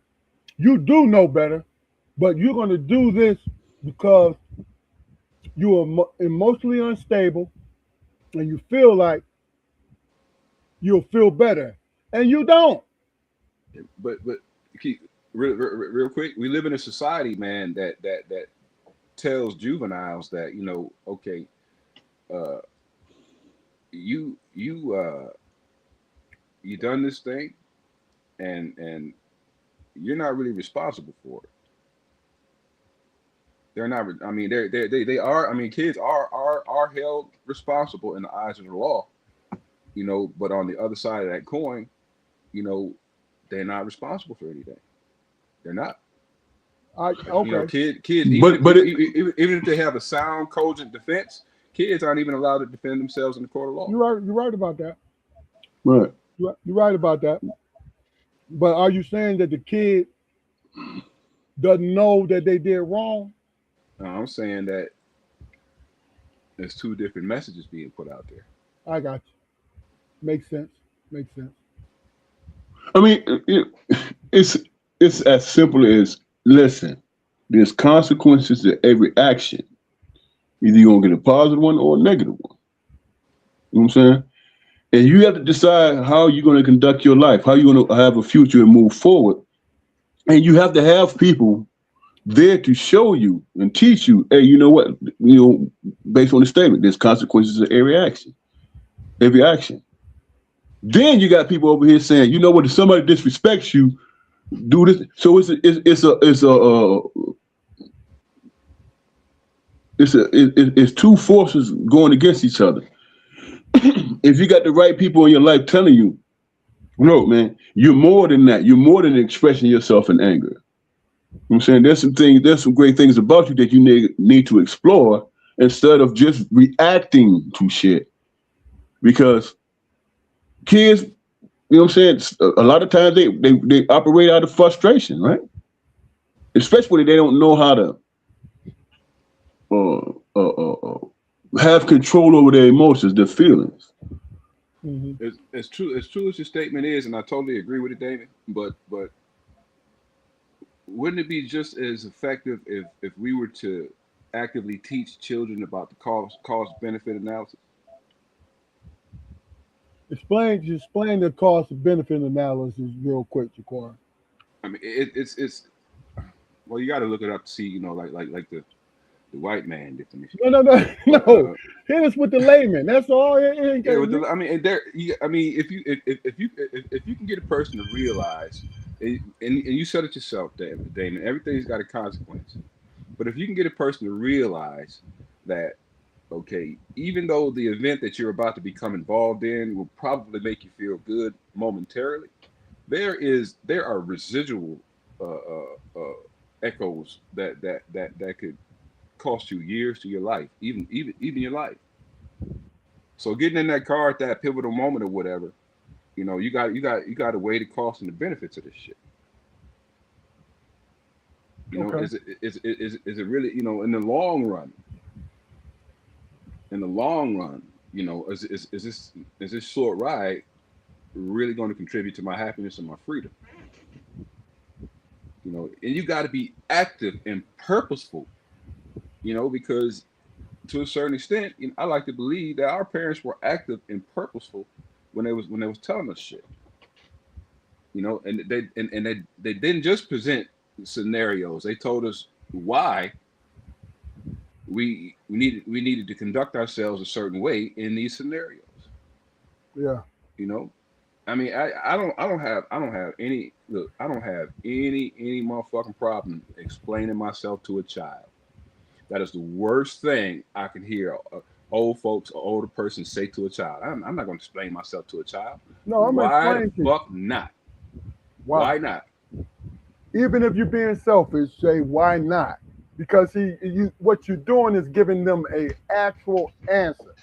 You do know better, but you're going to do this because you are emotionally unstable and you feel like you'll feel better, and you don't. But keep real quick. We live in a society, man, that tells juveniles that, you know, okay, you done this thing, and you're not really responsible for it. They're not. I mean, they are. I mean, kids are held responsible in the eyes of the law, But on the other side of that coin, they're not responsible for anything. They're not. Okay. Kids. Even if they have a sound, cogent defense, kids aren't even allowed to defend themselves in the court of law. You're right about that. Right. You're right about that. But are you saying that the kid doesn't know that they did wrong? No, I'm saying that there's two different messages being put out there. I got you. Makes sense. I mean, it's as simple as, listen, there's consequences to every action. Either you're gonna get a positive one or a negative one. You know what I'm saying? And you have to decide how you're gonna conduct your life, how you're gonna have a future and move forward. And you have to have people there to show you and teach you, hey, you know what? Based on the statement, there's consequences to every action. Then you got people over here saying, you know what? If somebody disrespects you, do this. So it's two forces going against each other. If you got the right people in your life telling you, no, man, you're more than that. You're more than expressing yourself in anger. You know what I'm saying? There's some great things about you that you need to explore instead of just reacting to shit. Because kids, you know what I'm saying? A lot of times they operate out of frustration, right? Especially when they don't know how to have control over their emotions, their feelings. Mm-hmm. As true as your statement is, and I totally agree with it, David. But wouldn't it be just as effective if we were to actively teach children about the cost-benefit analysis? Explain the cost-benefit analysis real quick, Jaquan. I mean, it's well, you got to look it up to see, like the white man definition. No. Hit us with the layman. That's all. If you can get a person to realize, and you said it yourself, Damon, everything's got a consequence. But if you can get a person to realize that, okay, even though the event that you're about to become involved in will probably make you feel good momentarily, there are residual echoes that could cost you years to your life, even your life. So getting in that car at that pivotal moment or whatever, you got to weigh the cost and the benefits of this shit. Okay. Is it really, in the long run, is this short ride really going to contribute to my happiness and my freedom? And you got to be active and purposeful, because to a certain extent, I like to believe that our parents were active and purposeful when they was telling us shit. And they didn't just present scenarios. They told us why we needed to conduct ourselves a certain way in these scenarios. Yeah. I mean, I don't have any motherfucking problem explaining myself to a child. That is the worst thing I can hear old folks or older person say to a child. I'm not going to explain myself to a child. No, I'm explaining. Why the fuck not? Why not? Even if you're being selfish, say why not? Because what you're doing is giving them a actual answer.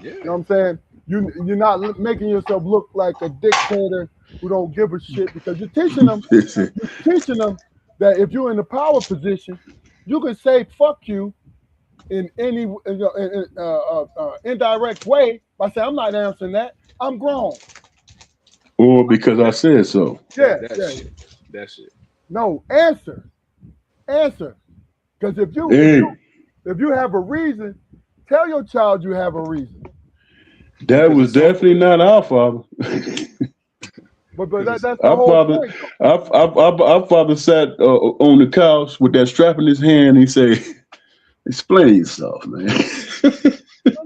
Yeah. You know what I'm saying? You're not making yourself look like a dictator who don't give a shit, because you're teaching them that if you're in the power position, you can say fuck you in any indirect way by saying, I'm not answering that. I'm grown. Or because I said so. Yeah. That's it. No, answer. Because if you have a reason, tell your child you have a reason. That was definitely not our father. But that's the whole point. Our father sat on the couch with that strap in his hand. And he said, "Explain yourself, man."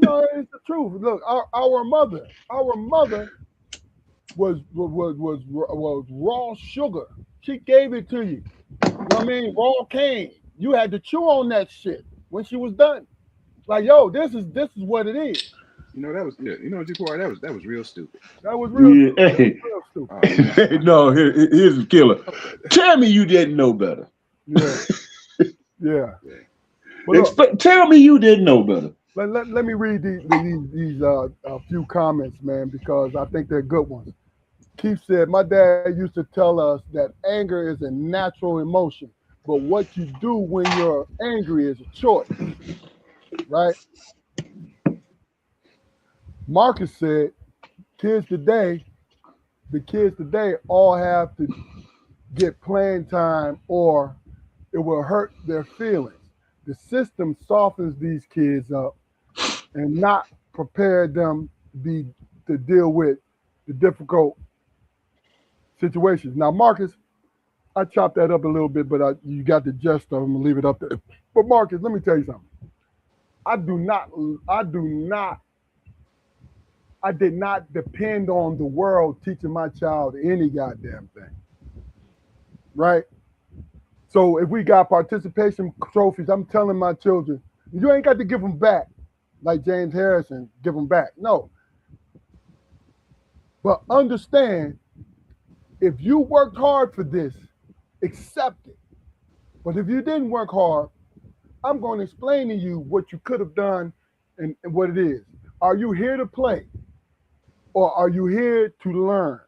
No, truth. Look, our mother was raw sugar. She gave it to you. You know what I mean? Raw cane. You had to chew on that shit when she was done. Like, yo, this is what it is. You know that was yeah. You know, Jaquari, that was real stupid. That was real Yeah, stupid. hey. Real stupid. Hey, no, here's the killer. Tell me you didn't know better. Yeah. Yeah. But look, Tell me you didn't know better. let me read these few comments, man, because I think they're good ones. Keith said, my dad used to tell us that anger is a natural emotion, but what you do when you're angry is a choice, right? Marcus said, the kids today all have to get playing time or it will hurt their feelings. The system softens these kids up and not prepare them to deal with the difficult situations. Now, Marcus, I chopped that up a little bit, but you got the gist of them and leave it up there. But Marcus, let me tell you something. I did not depend on the world teaching my child any goddamn thing. Right? So if we got participation trophies, I'm telling my children, you ain't got to give them back like James Harrison, give them back. No. But understand, if you worked hard for this, accept it. But if you didn't work hard, I'm going to explain to you what you could have done and what it is. Are you here to play? Or are you here to learn?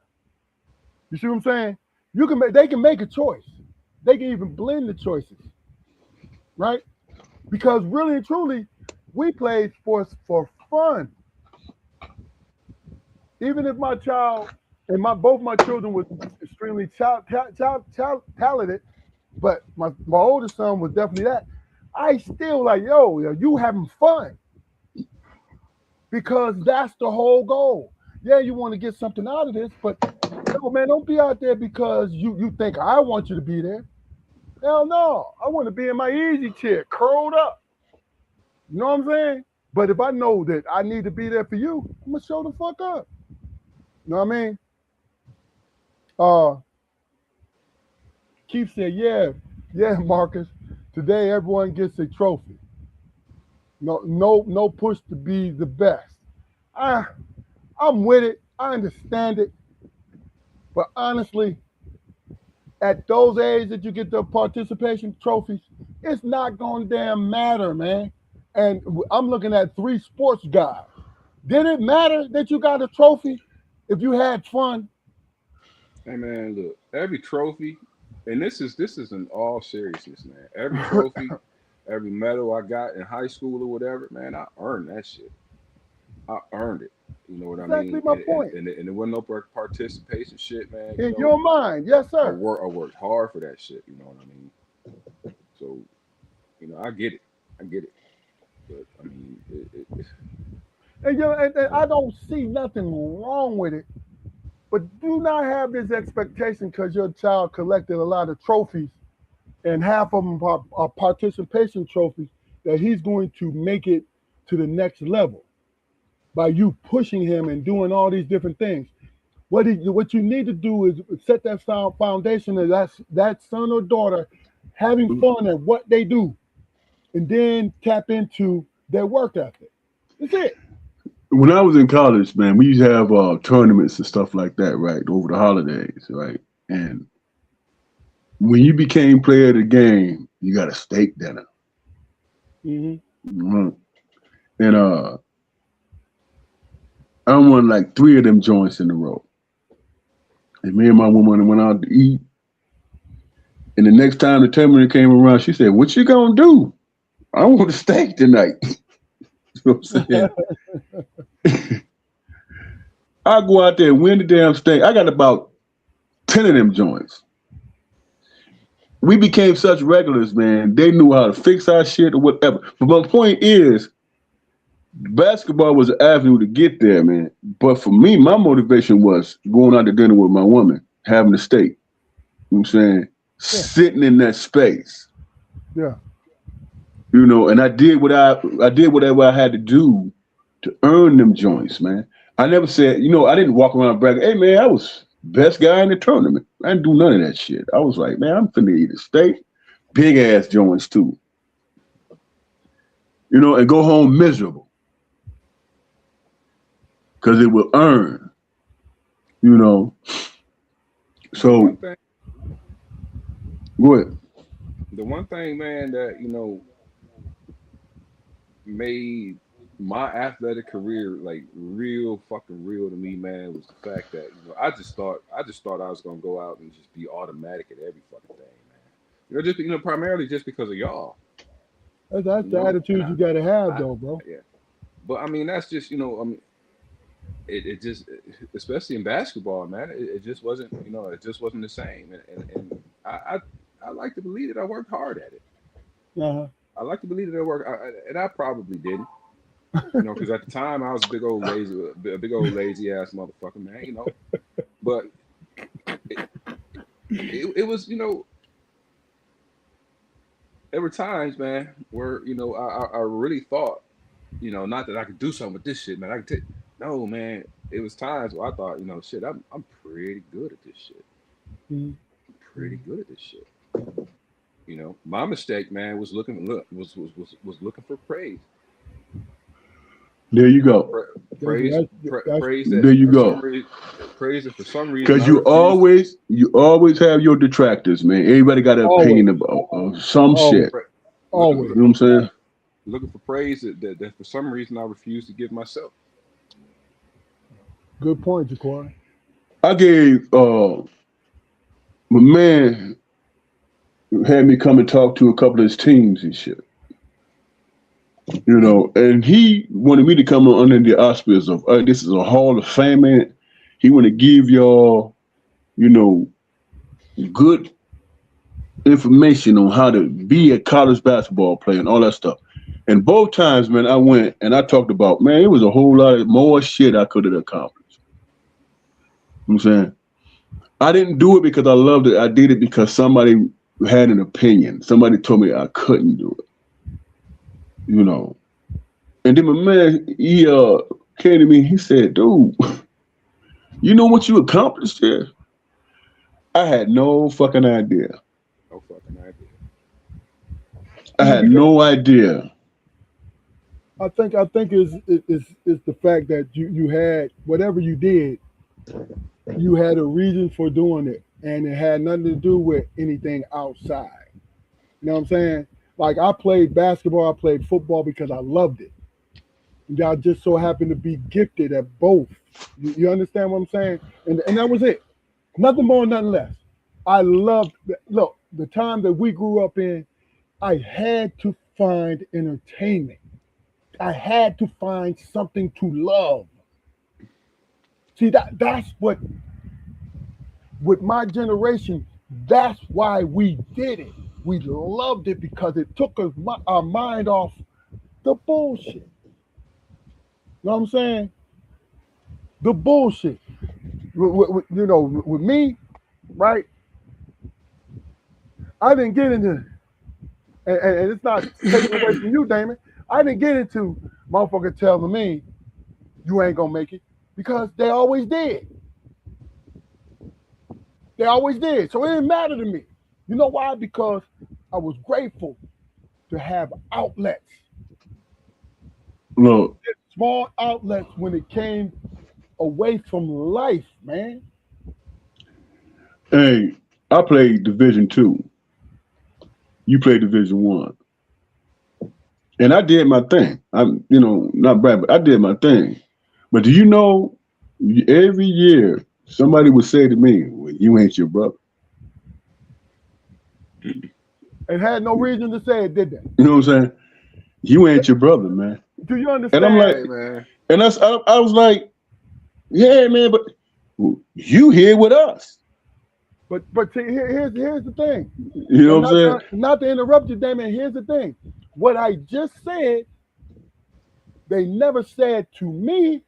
You see what I'm saying? They can make a choice. They can even blend the choices, right? Because really and truly, we play sports for fun. Even if my child and both my children was extremely talented, but my oldest son was definitely that. I still like, yo, you having fun, because that's the whole goal. Yeah, you want to get something out of this, but no, man, don't be out there because you think I want you to be there. Hell no, I want to be in my easy chair, curled up. You know what I'm saying? But if I know that I need to be there for you, I'm gonna show the fuck up. You know what I mean? Keith said, yeah, Marcus. Today everyone gets a trophy. No push to be the best. I'm with it. I understand it. But honestly, at those ages that you get the participation trophies, it's not gonna damn matter, man. And I'm looking at 3 sports guys. Did it matter that you got a trophy if you had fun? Hey man, look, every trophy, and this is in all seriousness, man. Every trophy, every medal I got in high school or whatever, man, I earned that shit. I earned it. You know what I mean? Exactly my point. And there wasn't no participation shit, man. In your mind, yes, sir. I worked hard for that shit. You know what I mean? So, you know, I get it. But I mean, and I don't see nothing wrong with it. But do not have this expectation because your child collected a lot of trophies, and half of them are participation trophies, that he's going to make it to the next level by you pushing him and doing all these different things. What you need to do is set that foundation of that son or daughter having fun at what they do, and then tap into their work ethic. That's it. When I was in college, man, we used to have tournaments and stuff like that, right, over the holidays, right? And when you became player of the game, you got a steak dinner. Mm-hmm. And I won like 3 of them joints in a row. And me and my woman went out to eat. And the next time the tournament came around, she said, "What you gonna do? I want a steak tonight." You know what I'm saying? I go out there and win the damn steak. I got about 10 of them joints. We became such regulars, man. They knew how to fix our shit or whatever. But my point is, basketball was an avenue to get there, man. But for me, my motivation was going out to dinner with my woman, having a steak. You know what I'm saying? Yeah. Sitting in that space. Yeah. You know, and I did whatever I had to do to earn them joints, man. I never said, I didn't walk around bragging, hey man, I was best guy in the tournament. I didn't do none of that shit. I was like, man, I'm finna eat a steak, big ass joints too. And go home miserable. Because it will earn. So go ahead. The one thing, man, that made my athletic career like real fucking real to me, man, was the fact that I just thought I was gonna go out and just be automatic at every fucking thing, man. Just primarily just because of y'all. That's the attitude you gotta have, though, bro. Yeah, but I mean that's just it just, especially in basketball, man, it just wasn't it just wasn't the same, and I like to believe that I worked hard at it. Uh-huh. I like to believe that I worked, and I probably didn't. Because at the time I was a big old lazy ass motherfucker, man. But it was, there were times, man, where I really thought, not that I could do something with this shit, man. No, man. It was times where I thought, shit, I'm pretty good at this shit. Mm-hmm. I'm pretty good at this shit. My mistake, man, was looking for praise. There you go. Praise. There you go. Praise it for some reason. Because you always have your detractors, man. Everybody got an opinion about some shit. Always. You know what I'm saying? Looking for praise that for some reason I refuse to give myself. Good point, Jaquan. I gave my man had me come and talk to a couple of his teams and shit. And he wanted me to come under the auspices of this is a Hall of Fame, man. He want to give y'all, good information on how to be a college basketball player and all that stuff. And both times, man, I went and I talked about, man, it was a whole lot of more shit I could have accomplished. You know what I'm saying? I didn't do it because I loved it. I did it because somebody had an opinion. Somebody told me I couldn't do it. And then my man, he came to me, he said, dude, you know what you accomplished here? I had no fucking idea. No fucking idea. I had no idea. I think is the fact that you had whatever you did, you had a reason for doing it, and it had nothing to do with anything outside. You know what I'm saying? Like I played basketball, I played football because I loved it. And I just so happened to be gifted at both. You understand what I'm saying? And that was it. Nothing more, nothing less. I loved the time that we grew up in. I had to find entertainment. I had to find something to love. See, that's what with my generation, that's why we did it. We loved it because it took our mind off the bullshit. You know what I'm saying? The bullshit. With me, right? I didn't get into, and it's not taking away from you, Damon. I didn't get into motherfucker telling me you ain't gonna make it because they always did. They always did. So it didn't matter to me. You know why? Because I was grateful to have outlets. Look, small outlets when it came away from life, man. Hey, I played Division II. You played Division I. And I did my thing. I'm, not bad, but I did my thing. But do you know, every year somebody would say to me, well, you ain't your brother. It had no reason to say it, did they? You know what I'm saying? You ain't your brother, man. Do you understand? And I'm like, hey, man. And I was like, yeah, man, but you here with us. But see, here's the thing. You know what I'm saying? Not to interrupt you, Damon. Here's the thing. What I just said, they never said to me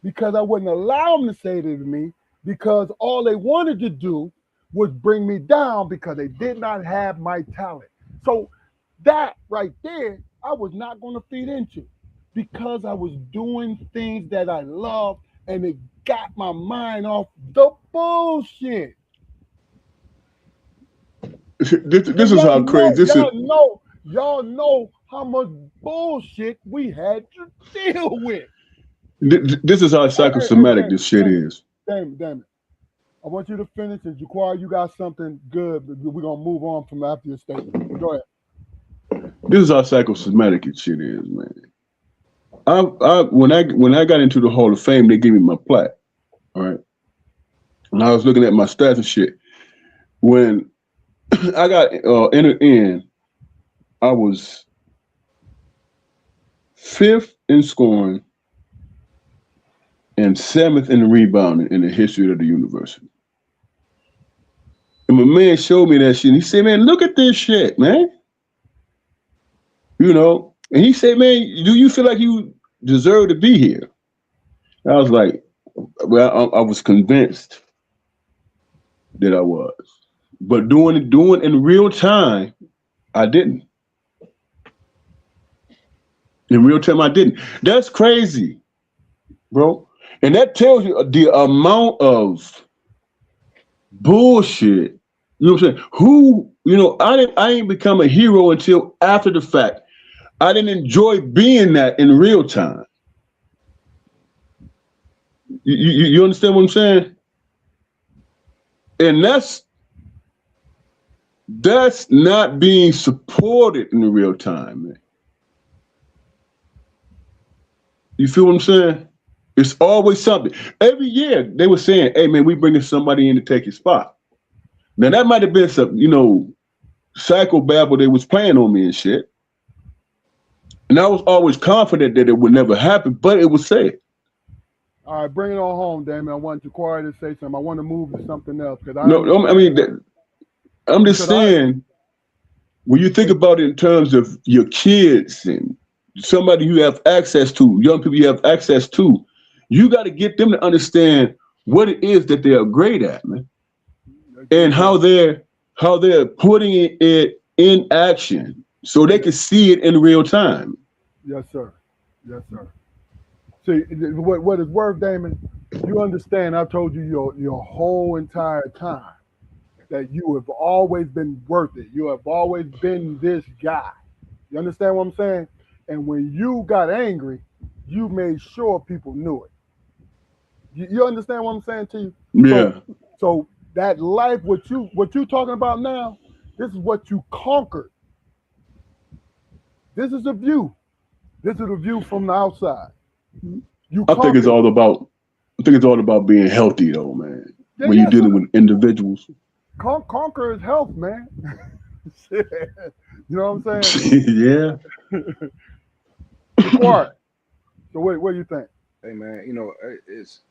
because I wouldn't allow them to say it to me because all they wanted to do was bring me down because they did not have my talent. So that right there, I was not going to feed into. because I was doing things that I love and it got my mind off the bullshit. This is how crazy this is. Y'all know how much bullshit we had to deal with. This is how psychosomatic this shit is. Damn it. I want you to finish. And Jaquar, you got something good. We're gonna move on from after your statement. Go ahead. This is how psychosomatic this shit is, man. When I got into the Hall of Fame, they gave me my plaque. All right. And I was looking at my stats and shit. When I got entered in, I was 5th in scoring and 7th in rebounding in the history of the university. And my man showed me that shit. And he said, man, look at this shit, man. You know, and he said, man, do you feel like you deserve to be here? I was like, well, I was convinced that I was. But doing in real time, I didn't. In real time, I didn't. That's crazy, bro. And that tells you the amount of bullshit. You know what I'm saying? Who, you know, I ain't become a hero until after the fact. I didn't enjoy being that in real time. You understand what I'm saying? And that's not being supported in the real time, man. You feel what I'm saying? It's always something. Every year they were saying, hey man, we bringing somebody in to take your spot. Now that might have been some, you know, psychobabble they was playing on me and shit. And I was always confident that it would never happen, but it was said. All right, bring it on home, Damon. I want Jaquari to say something. I want to move to something else. I'm just saying, when you think about it in terms of your kids and somebody you have access to, young people you have access to, you got to get them to understand what it is that they are great at, man, and how they're putting it in action so they can see it in real time. Yes, sir. Yes, sir. See, what it's worth, Damon, you understand, I've told you your whole entire time that you have always been worth it. You have always been this guy. You understand what I'm saying? And when you got angry, you made sure people knew it. You understand what I'm saying to you? Yeah. So that life, what you talking about now, this is what you conquered. This is a view. This is a view from the outside. I think it's all about being healthy, though, man. Yeah, when you're dealing with individuals. Conquer is health, man. You know what I'm saying? Yeah. Quiet. So what do you think? Hey, man, you know, it's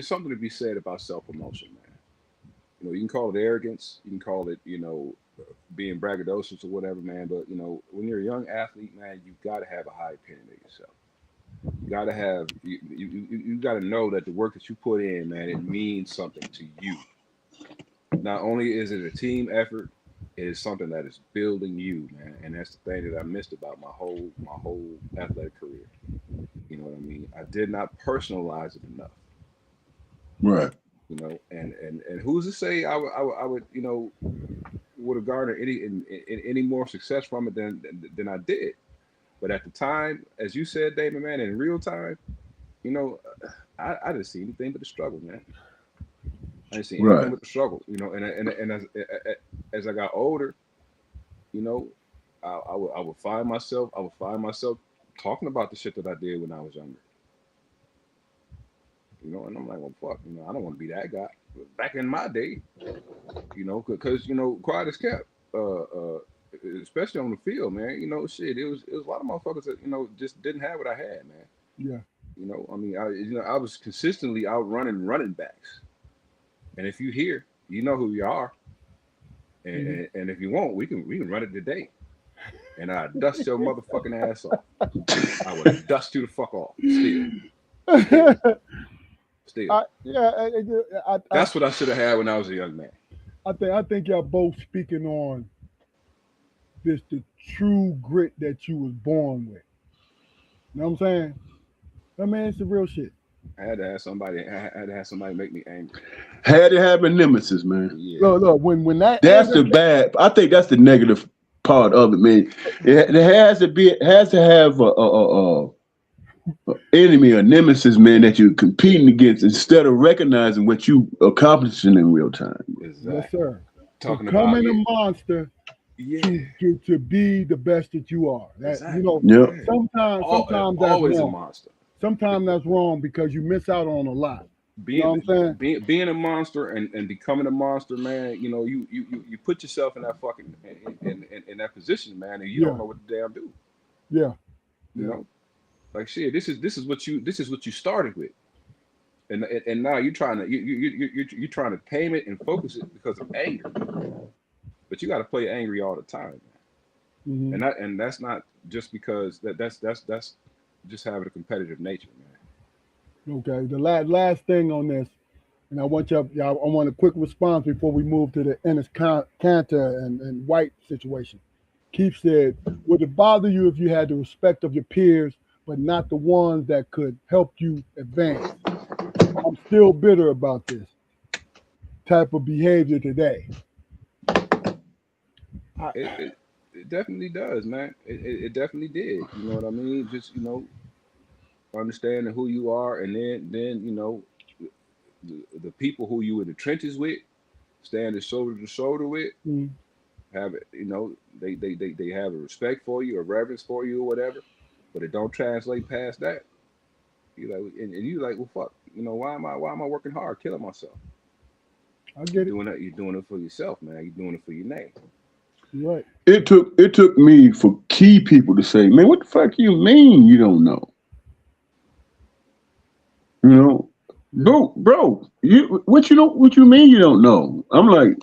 something to be said about self-promotion, man. You know, you can call it arrogance, you can call it, you know, being braggadocious or whatever, man. But you know, when you're a young athlete, man, you got to have a high opinion of yourself. You got to have you got to know that the work that you put in, man, it means something to you. Not only is it a team effort, it is something that is building you, man. And that's the thing that I missed about my whole athletic career. You know what I mean? I did not personalize it enough. Right. You know, and who's to say I would you know, would have garnered any more success from it than I did. But at the time, as you said, David, man, in real time, you know, I didn't see anything but the struggle, man. I didn't see anything but the struggle, you know. And as I got older, you know, I would find myself talking about the shit that I did when I was younger. You know, and I'm like, well, fuck, you know, I don't want to be that guy. Back in my day, you know, because you know, quiet as kept, especially on the field, man. You know, shit, it was a lot of motherfuckers that, you know, just didn't have what I had, man. Yeah. You know, I mean, I was consistently outrunning running backs, and if you hear, you know who you are, and if you want, we can run it today, and I dust your motherfucking ass off. I would dust you the fuck off still. That's what I should have had when I was a young man. I think y'all both speaking on this the true grit that you was born with. You know what I'm saying? I mean, it's the real shit. I had to have somebody. I had to have somebody make me angry. Had to have a nemesis, man. Yeah. Look, when that That's anger, the bad. I think that's the negative part of it, man. It has to be. It has to have a enemy, a nemesis, man, that you're competing against instead of recognizing what you accomplishing in real time. Exactly. yes, sir. Talking about Becoming it. a monster Yeah. to be the best that you are. That Exactly. you know, Yeah. sometimes that's Always a wrong. monster. Sometimes that's wrong because you miss out on a lot. You know Being what I'm saying? being a monster and becoming a monster, man. You know, you put yourself in that fucking in that position, man, and you Yeah. don't know what to damn do. Yeah. You Yeah. know, like shit. This is what you started with, and now you're trying to you're trying to tame it and focus it because of anger. But you got to play angry all the time, Mhm. and that's not just because that's just having a competitive nature, man. Okay. The last thing on this, and I want y'all, I want a quick response before we move to the Ennis Cantor and White situation. Keith said, would it bother you if you had the respect of your peers, but not the ones that could help you advance? I'm still bitter about this type of behavior today. I, It definitely does, man. It definitely did. You know what I mean? Just understanding who you are, and then the people who you in the trenches with, standing shoulder to shoulder with, mm, have it. They have a respect for you, a reverence for you, or whatever. But it don't translate past that. You like, and you like, well, fuck. Why am I working hard, killing myself? I get it. You're doing it for yourself, man. You're doing it for your name. You're right. It took me for key people to say, man, what the fuck you mean you don't know? You know, bro, what you mean you don't know? I'm like,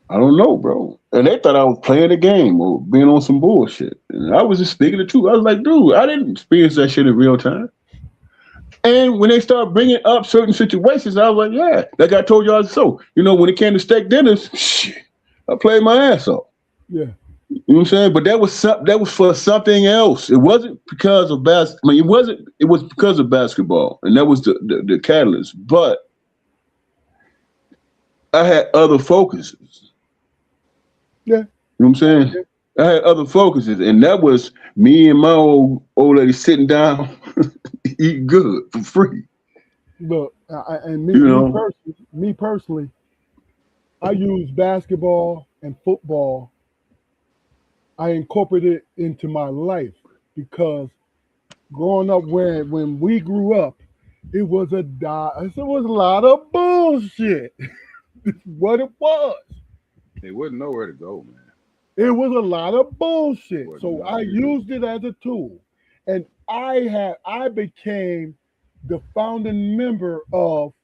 I don't know, bro. And they thought I was playing a game or being on some bullshit. And I was just speaking the truth. I was like, dude, I didn't experience that shit in real time. And when they start bringing up certain situations, I was like, yeah, like I told y'all so. When it came to steak dinners, shit, I played my ass off. Yeah. You know what I'm saying? But that was for something else. It wasn't because of basketball. I mean, it was because of basketball. And that was the catalyst. But I had other focuses. Yeah. You know what I'm saying? Yeah. I had other focuses, and that was me and my old lady sitting down, eating good for free. Look, and You know, me personally, I use basketball and football. I incorporated it into my life because growing up, when we grew up, it was it was a lot of bullshit. It's what it was. They wouldn't know where to go, man. It was a lot of bullshit. Wouldn't So know I where to go. used it as a tool. And I became the founding member of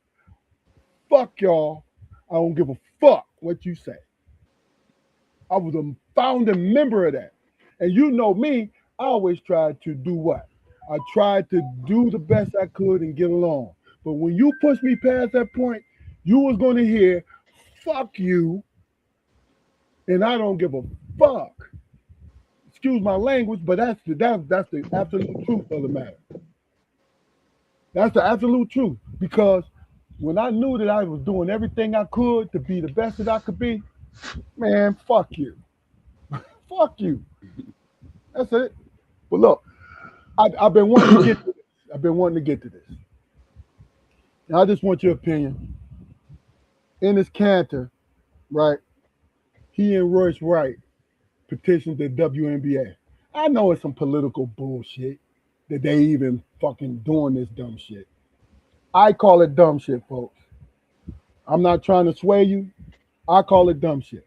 fuck y'all. I don't give a fuck what you say. I was a founding member of that. And you know me, I always tried to do what? I tried to do the best I could and get along. But when you push me past that point, you was going to hear, fuck you, and I don't give a fuck. Excuse my language, but that's the absolute truth of the matter. That's the absolute truth. Because when I knew that I was doing everything I could to be the best that I could be, man, fuck you. Fuck you. That's it. But look, I've been wanting to get to this. I've been wanting to get to this. And I just want your opinion. Ennis Cantor, right? He and Royce Wright petitioned the WNBA. I know it's some political bullshit that they even fucking doing this dumb shit. I call it dumb shit, folks. I'm not trying to sway you. I call it dumb shit.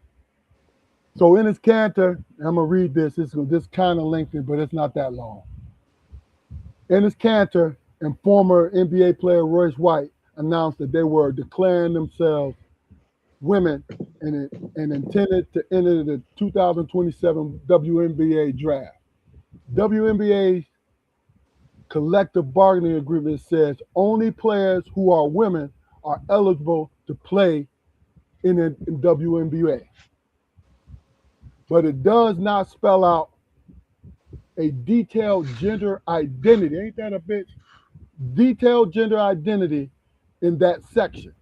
So Ennis Cantor, I'm gonna read this. This kind of lengthy, but it's not that long. Ennis Cantor and former NBA player Royce White announced that they were declaring themselves women and intended to enter the 2027 WNBA draft. WNBA collective bargaining agreement says only players who are women are eligible to play in WNBA. but it does not spell out a detailed gender identity. Ain't that a bitch? Detailed gender identity in that section.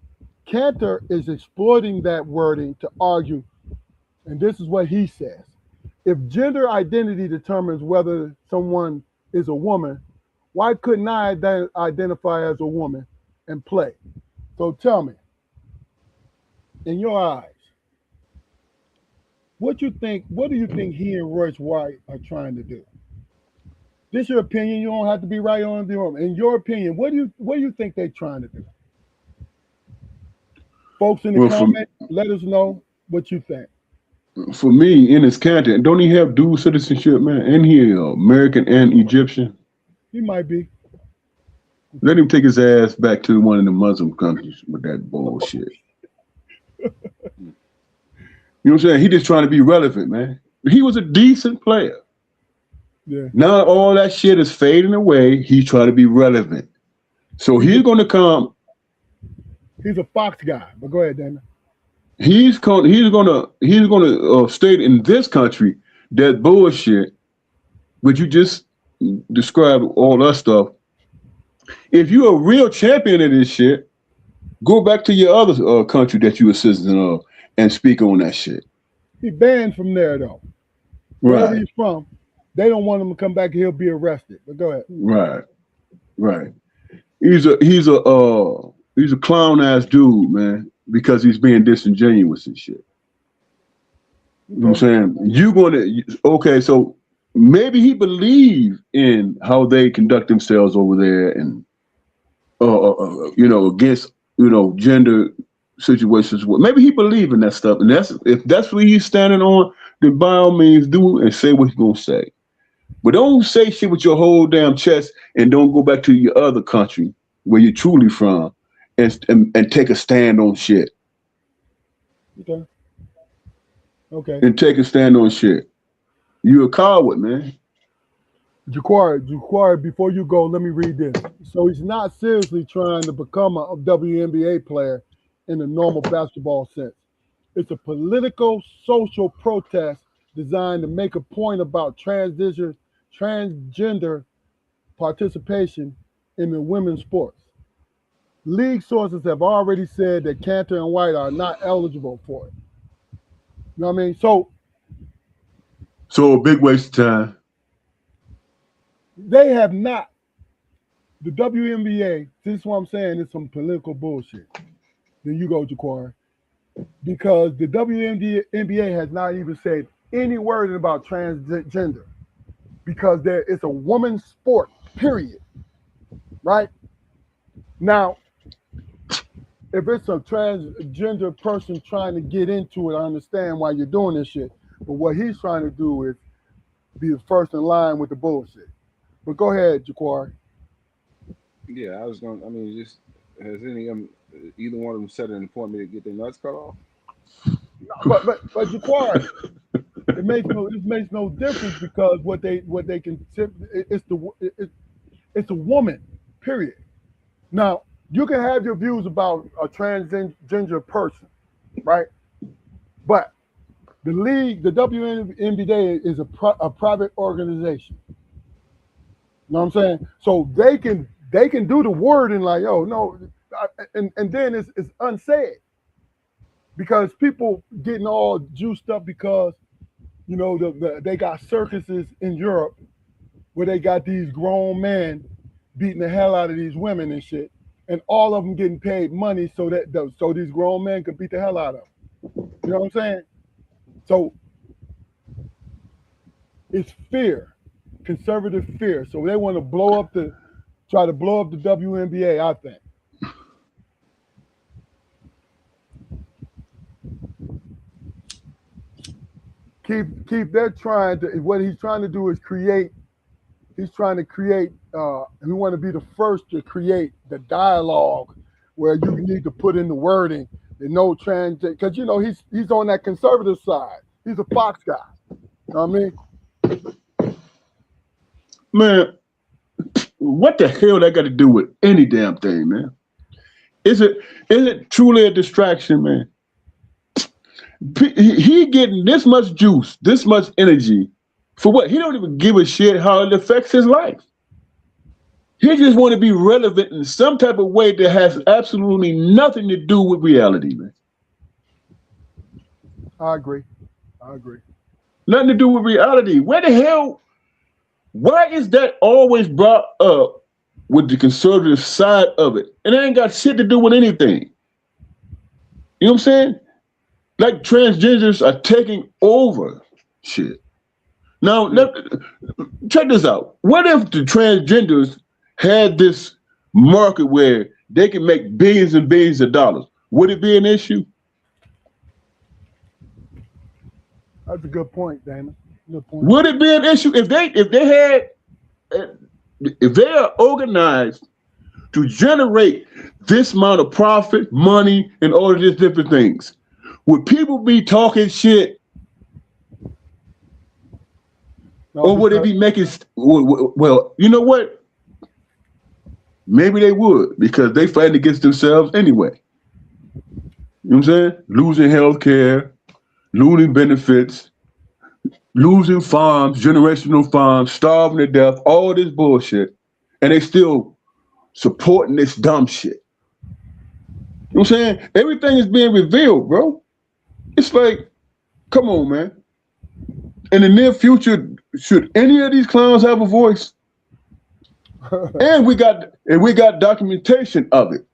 Cantor is exploiting that wording to argue, and this is what he says. If gender identity determines whether someone is a woman, why couldn't I identify as a woman and play? So tell me, in your eyes, what do you think he and Royce White are trying to do? This is your opinion. You don't have to be right on the arm. In your opinion, what do you think they're trying to do? Folks in the comments, let us know what you think. For me, in his content, don't he have dual citizenship, man? And he American and Egyptian? He might be. Let him take his ass back to one of the Muslim countries with that bullshit. You know what I'm saying? He just trying to be relevant, man. He was a decent player. Yeah. Now all that shit is fading away. He's trying to be relevant. So he's going to come. He's a Fox guy. But go ahead, Dana. He's gonna state in this country that bullshit, but you just described all that stuff. If you're a real champion of this shit, go back to your other country that you assisted of and speak on that shit. He banned from there though. Right. Wherever he's from, they don't want him to come back. He'll be arrested. But go ahead. Right. He's a clown ass dude, man, because he's being disingenuous and shit. You know what I'm saying? Okay, so maybe he believed in how they conduct themselves over there and against gender situations. Maybe he believed in that stuff, and if that's what he's standing on, then by all means do and say what he's gonna say. But don't say shit with your whole damn chest and don't go back to your other country where you're truly from and take a stand on shit. Okay. And take a stand on shit. You're a coward, man. Jaquari, before you go, let me read this. So he's not seriously trying to become a WNBA player in the normal basketball sense. It's a political, social protest designed to make a point about transgender participation in the women's sports. League sources have already said that Cantor and White are not eligible for it. You know what I mean? So a big waste of time. They have not. The WNBA, this is what I'm saying, it's some political bullshit. Then you go, Jaquari. Because the WNBA has not even said any word about transgender. Because it's a woman's sport, period. Right? Now, if it's a transgender person trying to get into it, I understand why you're doing this shit. But what he's trying to do is be the first in line with the bullshit. But go ahead, Jaquari. Yeah, I was going. Just has either one of them set an appointment to get their nuts cut off? But Jaquari, it makes no difference because what they can it's a woman, period. Now you can have your views about a transgender person, right? But the league, the WNBA, is a private organization. You know what I'm saying? So they can do the wording like, oh no, and then it's unsaid because people getting all juiced up because they got circuses in Europe where they got these grown men beating the hell out of these women and shit, and all of them getting paid money so these grown men could beat the hell out of them. You know what I'm saying? So it's fear. Conservative fear. So they want to try to blow up the WNBA, I think. They're trying to, what he's trying to do is we want to be the first to create the dialogue where you need to put in the wording and no trans, because he's on that conservative side. He's a Fox guy. You know what I mean? Man, what the hell that got to do with any damn thing, man? Is it truly a distraction, man? He getting this much juice, this much energy for what? He don't even give a shit how it affects his life. He just want to be relevant in some type of way that has absolutely nothing to do with reality, man. I agree. Nothing to do with reality. Where the hell? Why is that always brought up with the conservative side of it? And it ain't got shit to do with anything. You know what I'm saying? Like transgenders are taking over shit. Now, check this out. What if the transgenders had this market where they can make billions and billions of dollars? Would it be an issue? That's a good point, Damon. Good point. Would it be an issue if they are organized to generate this amount of profit, money, and all of these different things? Would people be talking shit? No, or would it be making, well, you know what? Maybe they would, because they fighting against themselves anyway. You know what I'm saying? Losing health care, losing benefits, losing farms, generational farms, starving to death, all this bullshit. And they still supporting this dumb shit. You know what I'm saying? Everything is being revealed, bro. It's like, come on, man. In the near future, should any of these clowns have a voice? and we got documentation of it.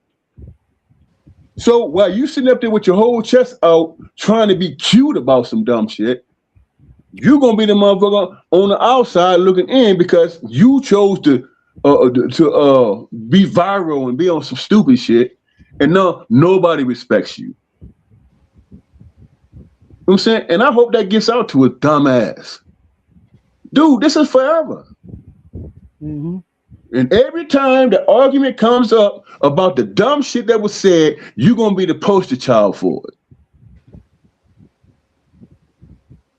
So while you sitting up there with your whole chest out trying to be cute about some dumb shit, you're gonna be the motherfucker on the outside looking in because you chose to be viral and be on some stupid shit, and now nobody respects you. You know what I'm saying? And I hope that gets out to a dumbass. Dude, this is forever. Mm-hmm. And every time the argument comes up about the dumb shit that was said, you're going to be the poster child for it.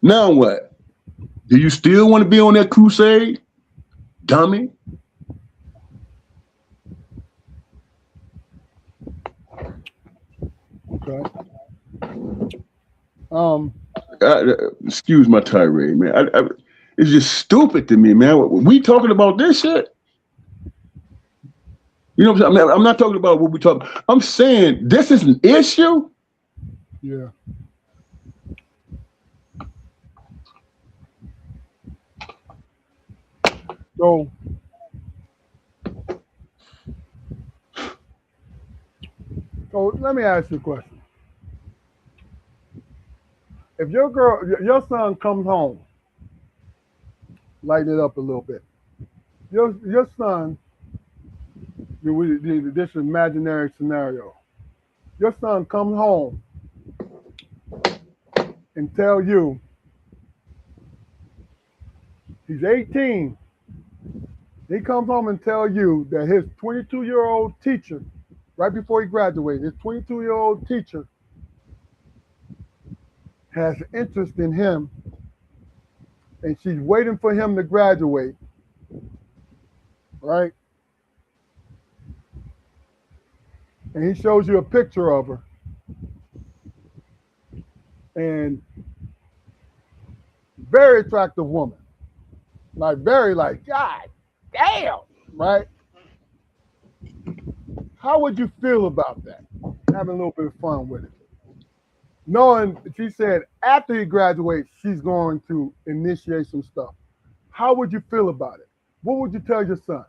Now what? Do you still want to be on that crusade? Dummy. Okay. Excuse my tirade, man. It's just stupid to me, man. We talking about this shit? You know what I'm saying? I'm not talking about what we talking. I'm saying this is an issue. Yeah. So let me ask you a question. If your son comes home, lighten it up a little bit. Your son, this imaginary scenario. Your son comes home and tell you he's 18. He comes home and tell you that his 22-year-old teacher, right before he graduated, his 22-year-old teacher has interest in him, and she's waiting for him to graduate, right? And he shows you a picture of her. And very attractive woman. God damn, right? How would you feel about that? Having a little bit of fun with it. Knowing, she said, after he graduates, she's going to initiate some stuff. How would you feel about it? What would you tell your son?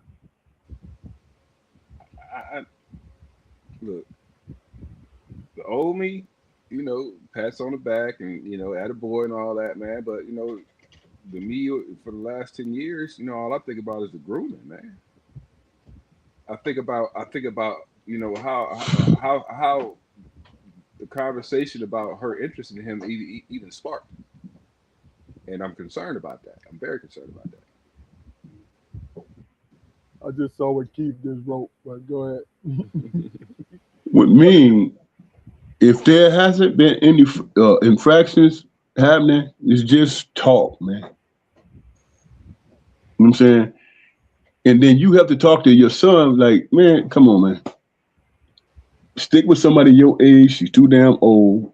Look, the old me, pats on the back and, attaboy and all that, man. But, the me for the last 10 years, all I think about is the grooming, man. I think about, how the conversation about her interest in him even sparked. And I'm concerned about that. I'm very concerned about that. I just saw what Keith just wrote, but go ahead. Would mean if there hasn't been any infractions happening, it's just talk, man. You know what I'm saying? And then you have to talk to your son like, man, come on, man. Stick with somebody your age. She's too damn old.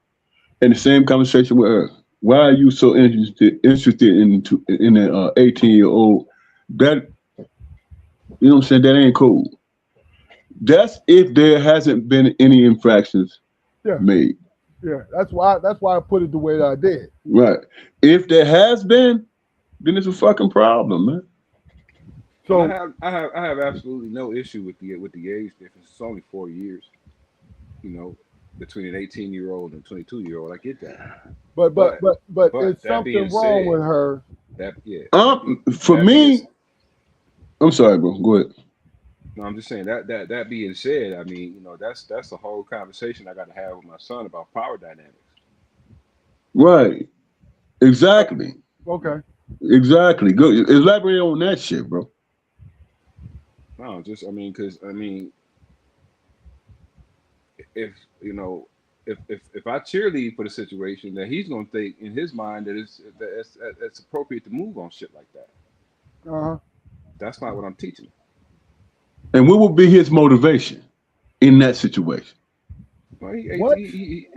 And the same conversation with her. Why are you so interested in an 18-year-old? That, you know what I'm saying? That ain't cool. That's if there hasn't been any infractions made. Yeah, that's why I put it the way that I did. Right. If there has been, then it's a fucking problem, man. So I have absolutely no issue with the age difference. It's only 4 years, you know, between an 18-year-old and a 22-year-old. I get that. But it's something wrong with her. For me, I'm sorry, bro. Go ahead. No, I'm just saying that being said, I mean, you know, that's the whole conversation I got to have with my son about power dynamics. Right. Exactly. Okay. Exactly. Good. Elaborate on that shit, bro. No, just because if you know if I cheerlead for the situation, then he's gonna think in his mind that it's appropriate to move on shit like that. That's not what I'm teaching. And what would be his motivation in that situation? Well, he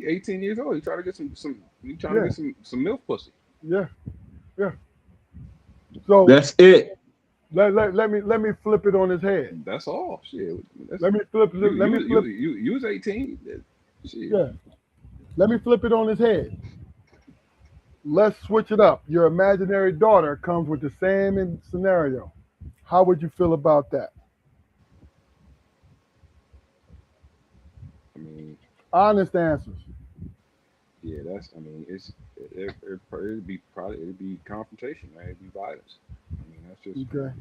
18 years old. He trying to get some milk pussy. Yeah. So that's it. Let me flip it on his head. That's all. Shit. Let me flip it. You was 18. Shit. Yeah. Let me flip it on his head. Let's switch it up. Your imaginary daughter comes with the same scenario. How would you feel about that? I mean, honest answers. Yeah, it'd be confrontation, man. It'd be violence. I mean, that's just okay.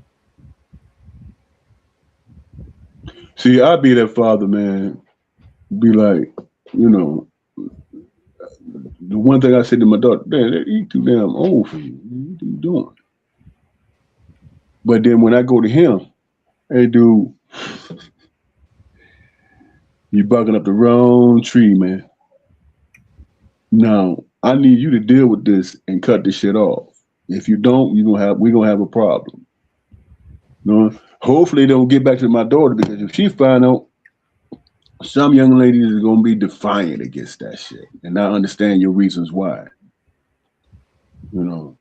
See, I'd be that father, man. Be like, you know, the one thing I said to my daughter, man, you too damn old for you. What are you doing? But then when I go to him, hey, dude, you barking up the wrong tree, man. Now, I need you to deal with this and cut this shit off. If you don't, we're gonna have a problem. You know? Hopefully they don't get back to my daughter, because if she find out, some young ladies are gonna be defiant against that shit and not understand your reasons why. You know.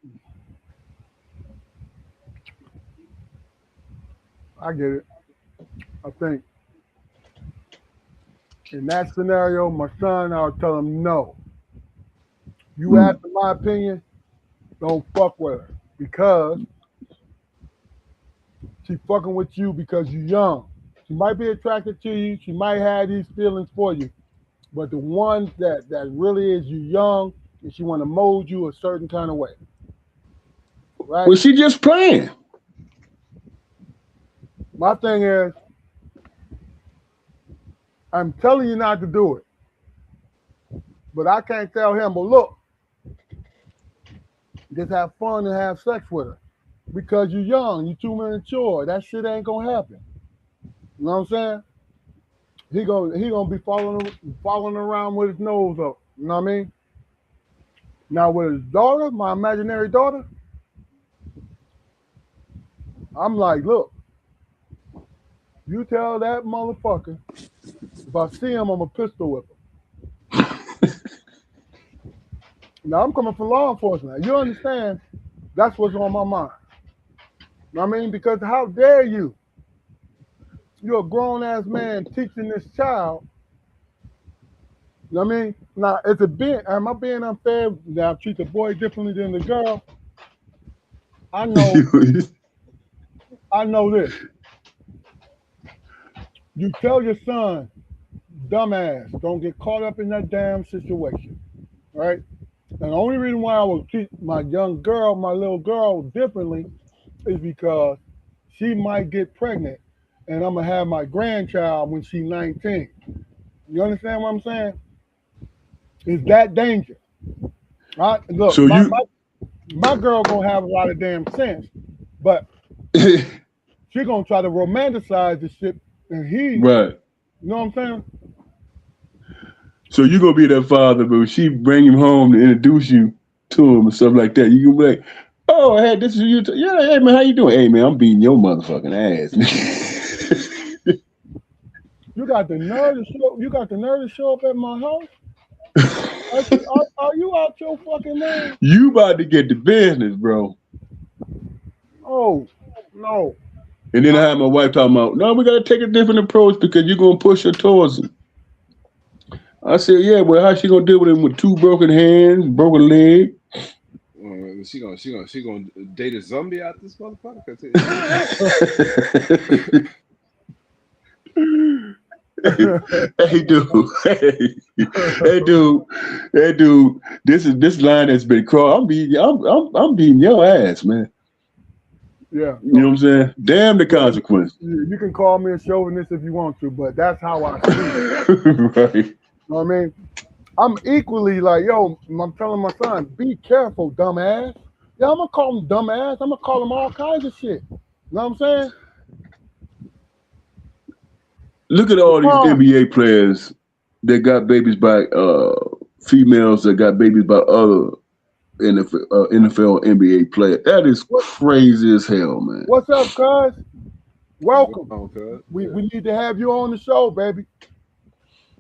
I get it. I think in that scenario, my son, I'll tell him no. You ask for my opinion, don't fuck with her, because she fucking with you because you're young. She might be attracted to you. She might have these feelings for you, but the one that really is, you young, and she want to mold you a certain kind of way. Right? Well, she just playing. My thing is, I'm telling you not to do it, but I can't tell him, but look, just have fun and have sex with her, because you're young, you're too immature. That shit ain't gonna happen. You know what I'm saying? He gonna be following around with his nose up. You know what I mean? Now with his daughter, my imaginary daughter, I'm like, look, you tell that motherfucker, if I see him, I'm a pistol whip him. Now I'm coming from law enforcement. You understand? That's what's on my mind. You know what I mean? Because how dare you? You're a grown-ass man teaching this child. You know what I mean? Now, am I being unfair? Now, I treat the boy differently than the girl. I know this. You tell your son, dumbass, don't get caught up in that damn situation, right? And the only reason why I will treat my little girl differently is because she might get pregnant and I'm gonna have my grandchild when she's 19. You understand what I'm saying? It's that danger. Right? Look, so my girl gonna have a lot of damn sense, but she gonna try to romanticize the shit, and right. You know what I'm saying? So you gonna be that father, but when she bring him home to introduce you to him and stuff like that, you gonna be like, "Oh, hey, this is you. Yeah, hey man, how you doing? Hey man, I'm beating your motherfucking ass." You got the nerve to show up at my house? Are you out your fucking mind? You about to get the business, bro. Oh, no. And then I had my wife talking about, no, we got to take a different approach because you're going to push her towards him. I said, yeah, well, how's she going to deal with him with 2 broken hands, broken leg? She gonna date a zombie out this motherfucker? Hey, dude. Hey, dude. This line has been crossed. I'm beating your ass, man. Yeah. You know what I'm saying? Damn the consequence. You can call me a chauvinist if you want to, but that's how I see it. Right. You know what I mean? I'm equally like, yo, I'm telling my son, be careful, dumbass. Yeah, I'm gonna call him dumbass. I'm gonna call him all kinds of shit. You know what I'm saying? Look at all these NBA players that got babies by females that got babies by other NFL NBA players. That is crazy as hell, man. What's up, cuz? Welcome. Okay. We need to have you on the show, baby.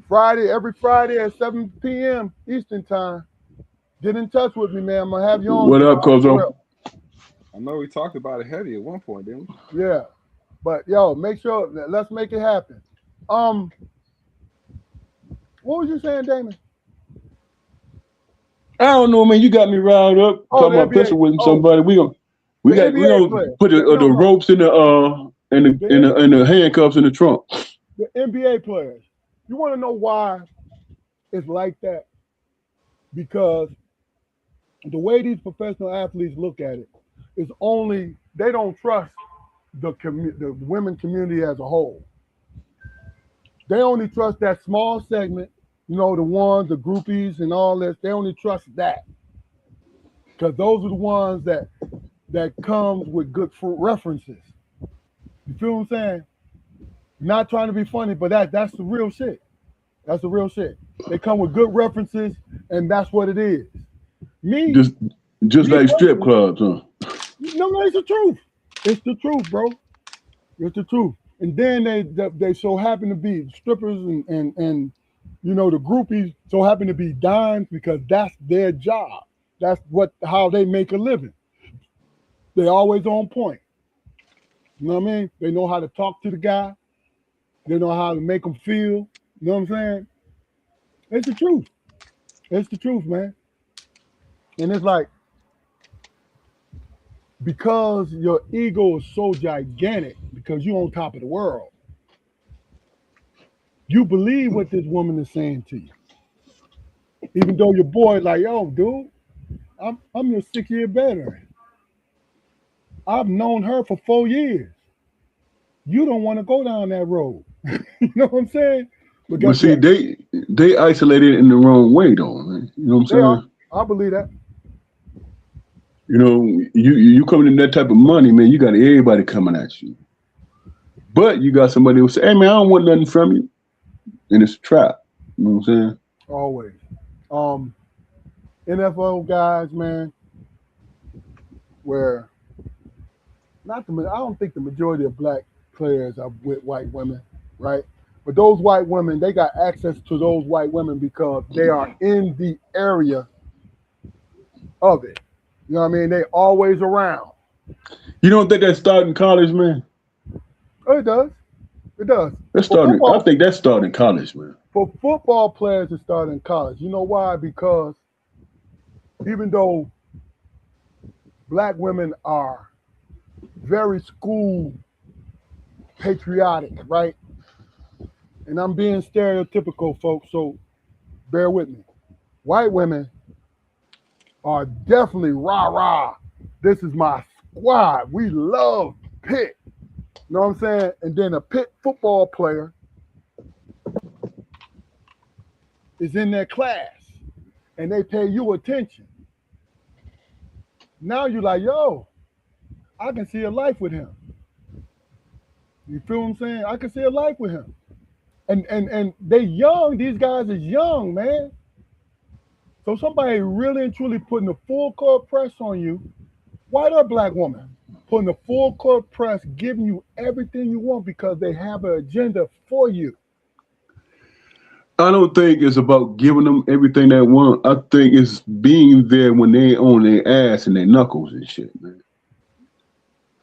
Every Friday at 7 p.m. Eastern time. Get in touch with me, man. I'm gonna have you on. What up, Kozo? I know we talked about it heavy at one point, didn't we? Yeah. But yo, make sure let's make it happen. What was you saying, Damon? I don't know, man. You got me riled up talking about pistol with somebody. We gonna put the ropes in the handcuffs in the trunk. The NBA players. You want to know why it's like that? Because the way these professional athletes look at it is they don't trust the women community as a whole. They only trust that small segment, the ones, the groupies and all this. They only trust that. Because those are the ones that comes with good references. You feel what I'm saying? Not trying to be funny, but that's the real shit. That's the real shit. They come with good references, and that's what it is. Just like strip clubs, huh? No, it's the truth. It's the truth, bro. It's the truth. And then they so happen to be strippers and the groupies so happen to be dimes because that's their job. That's how they make a living. They're always on point. You know what I mean? They know how to talk to the guy. They know how to make them feel. You know what I'm saying? It's the truth. It's the truth, man. And it's like, because your ego is so gigantic, because you're on top of the world, you believe what this woman is saying to you. Even though your boy like, yo, dude, I'm your 6-year veteran. I've known her for 4 years. You don't want to go down that road. You know what I'm saying? But see, they isolated in the wrong way, though, man. You know what I'm saying? I believe that. You coming in that type of money, man, you got everybody coming at you. But you got somebody who say, hey, man, I don't want nothing from you. And it's a trap. You know what I'm saying? Always. NFL guys, man, where I don't think the majority of black players are with white women, right? But those white women, they got access to those white women because they are in the area of it. You know what I mean? They always around. You don't think that started in college, man? Oh, it does. It does. I think that started in college, man. For football players, it started in college. You know why? Because even though black women are very school patriotic, right? And I'm being stereotypical, folks, so bear with me. White women are definitely rah-rah. This is my squad. We love Pitt. You know what I'm saying? And then a Pitt football player is in their class and they pay you attention. Now you're like, yo, I can see a life with him. You feel what I'm saying? I can see a life with him. And they young, these guys is young, man. So somebody really and truly putting a full court press on you, white or black woman, putting a full court press, giving you everything you want because they have an agenda for you. I don't think it's about giving them everything they want. I think it's being there when they on their ass and their knuckles and shit, man.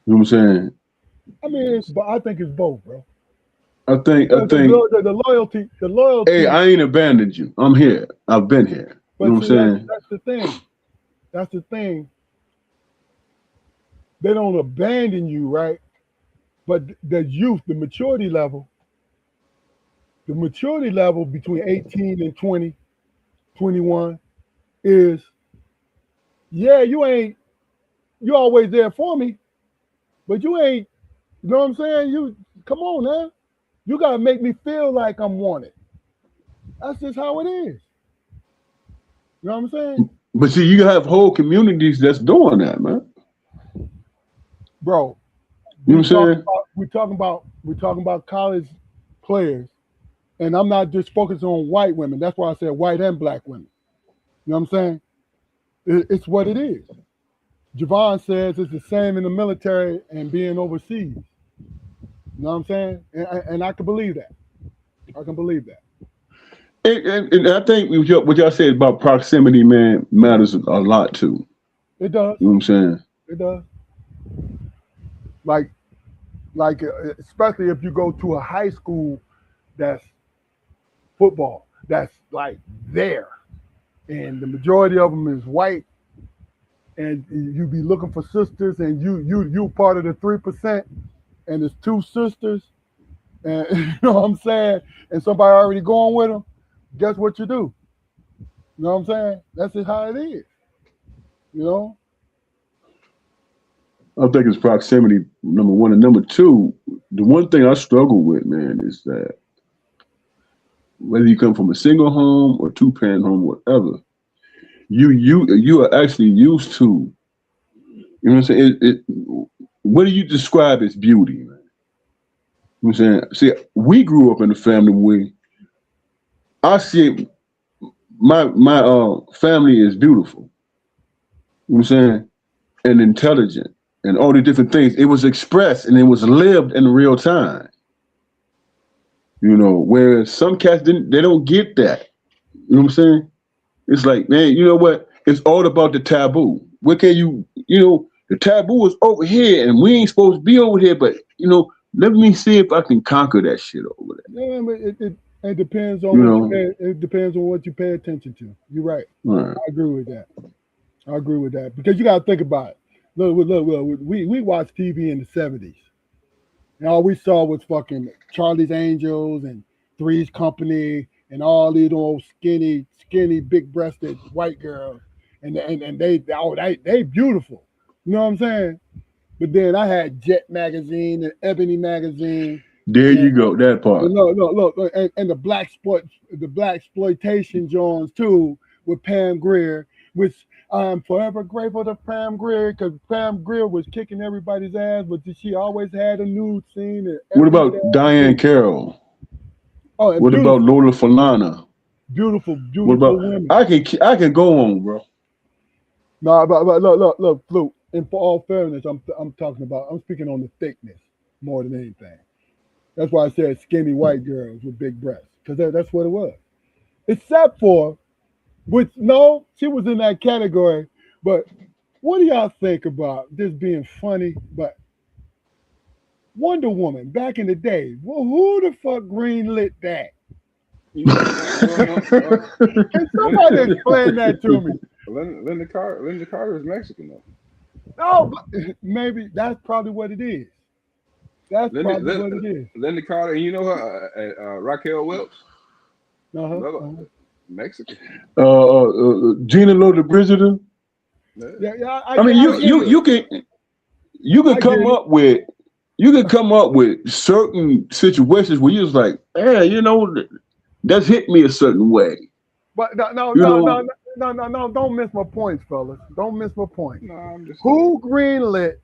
You know what I'm saying? I mean, but I think it's both, bro. I think The hey, loyalty. I ain't abandoned you. I'm here. I've been here. You know But what see, I'm saying? that's the thing. That's the thing. They don't abandon you, right? But the youth, the maturity level between 18 and 20, 21 is, yeah, you always there for me, but you ain't, you know what I'm saying? You come on now. You gotta make me feel like I'm wanted. That's just how it is. You know what I'm saying? But see, you have whole communities that's doing that, man. Bro, You know what I'm saying? we're talking about college players, and I'm not just focused on white women. That's why I said white and black women. You know what I'm saying? It's what it is. Javon says it's the same in the military and being overseas. You know what I'm saying? And I can believe that. I can believe that. And I think what y'all said about proximity, man, matters a lot too. It does. You know what I'm saying? It does. Like, especially if you go to a high school that's football, that's like there, and the majority of them is white, and you be looking for sisters, and you part of the 3%, and there's two sisters, and you know what I'm saying, and somebody already going with them. Guess what you do? You know what I'm saying? That's just how it is. You know? I think it's proximity, number one. And number two, the one thing I struggle with, man, is that whether you come from a single home or two-parent home, whatever, you are actually used to, you know what I'm saying? What do you describe as beauty, man? You know what I'm saying? See, we grew up in a family where I see my family is beautiful. You know what I'm saying? And intelligent and all the different things. It was expressed and it was lived in real time. You know, whereas some cats they don't get that. You know what I'm saying? It's like, man, you know what? It's all about the taboo. What can the taboo is over here and we ain't supposed to be over here, but let me see if I can conquer that shit over there. Yeah, but it depends on You what you know? pay. It depends on what you pay attention to. You're right. Right. I agree with that. I agree with that because you got to think about it. Look. We watched TV in the '70s, and all we saw was fucking Charlie's Angels and Three's Company and all these old skinny, big-breasted white girls, and they beautiful. You know what I'm saying? But then I had Jet magazine and Ebony magazine, There and you go, that part. look, and the black exploitation Jones too with Pam Grier, which I'm forever grateful to Pam Grier because Pam Grier was kicking everybody's ass, but she always had a nude scene. And What every about Diane Carroll? oh, and What about Lola Falana? beautiful What about women. I can go on, bro. No, but look, Flute. And for all fairness, I'm speaking on the thickness more than anything. That's why I said skinny white girls with big breasts because that's what it was. Except for, which no, she was in that category. But what do y'all think about this being funny? But Wonder Woman back in the day, well, who the fuck greenlit that? Can somebody explain that to me? Linda Carter is Mexican though. No, but maybe that's probably what it is. That's probably what it is. Linda Carter, and you know her, Raquel Welch, Uh-huh. Mexican. Gina Lota Brigida. Yeah. I mean, you can come up with certain situations where you're just like, hey, that's hit me a certain way. But no, don't miss my points, fellas. Don't miss my point. No, I'm just Who greenlit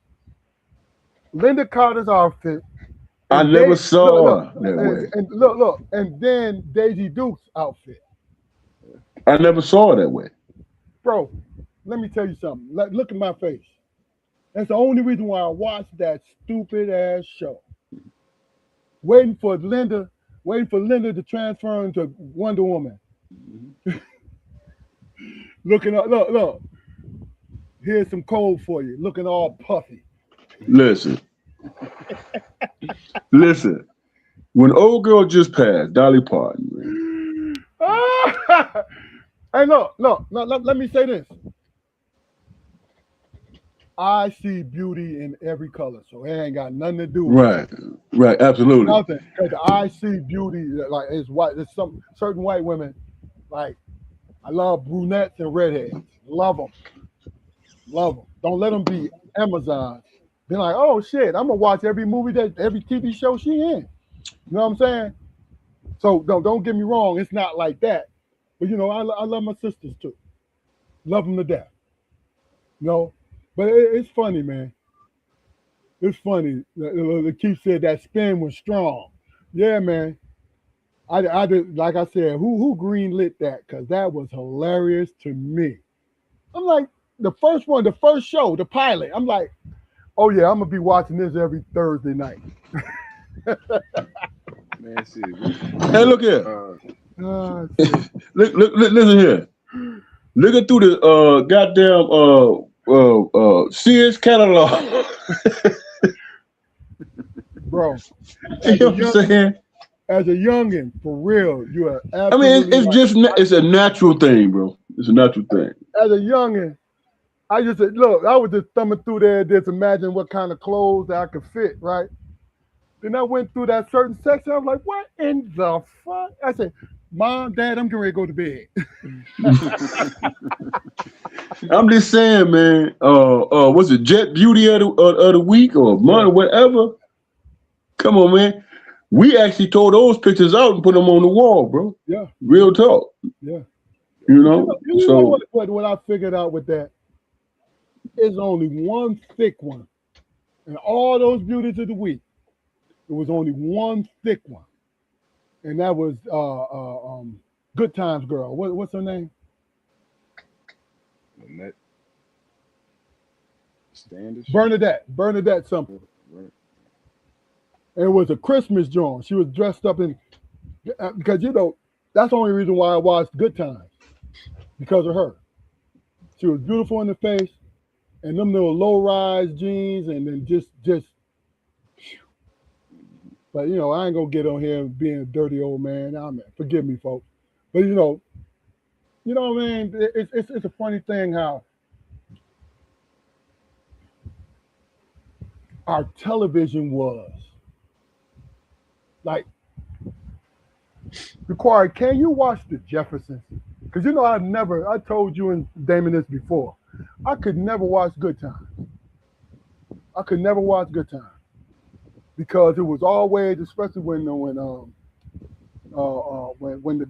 Linda Carter's outfit? I never saw her that way. And look, and then Daisy Duke's outfit. I never saw her that way. Bro, let me tell you something. Look at my face. That's the only reason why I watched that stupid ass show. Waiting for Linda waiting for Linda to transfer into Wonder Woman. Looking up, look. Here's some cold for you. Looking all puffy. Listen. When old girl just passed, Dolly Parton, man. Hey, look. Let me say this. I see beauty in every color, so it ain't got nothing to do with Right, absolutely. nothing. Because I see beauty like it's white. There's some certain white women, like I love brunettes and redheads. Love them. Don't let them be Amazons. They're like, oh shit, I'm gonna watch every movie every TV show she in. You know what I'm saying? So don't get me wrong, it's not like that. But you know, I love my sisters too. Love them to death. You know, but it's funny, man. It's funny. The Keith said that spin was strong. Yeah, man. I did, like I said, who greenlit that? Because that was hilarious to me. I'm like, the first show, the pilot. I'm like, oh yeah, I'm gonna be watching this every Thursday night. Man, see. Hey, look here. Listen here. Looking through the goddamn Sears catalog. Bro. You know what I'm saying? As a youngin, for real, you are absolutely I mean, it's right. just it's a natural thing, bro. It's a natural thing. As a youngin, I just said, look, I was just thumbing through there, just imagine what kind of clothes that I could fit, right? Then I went through that certain section. I was like, what in the fuck? I said, Mom, Dad, I'm getting ready to go to bed. I'm just saying, man. Was it Jet Beauty of the week or month or whatever? Come on, man. We actually tore those pictures out and put them on the wall, bro. Yeah. Real talk. Yeah. You know? You know what I figured out with that? There's only one thick one. And all those beauties of the week, there was only one thick one. And that was Good Times girl. What's her name? Lynette Standish. Bernadette something. Right. And it was a Christmas joint. She was dressed up in, because you know, that's the only reason why I watched Good Times, because of her. She was beautiful in the face, and them little low-rise jeans, and then just. But you know, I ain't gonna get on here being a dirty old man. Forgive me, folks. But you know what I mean. It's a funny thing how our television was like required. Can you watch the Jeffersons? Because you know I told you and Damon this before. I could never watch Good Times. I could never watch Good Times because it was always, especially when the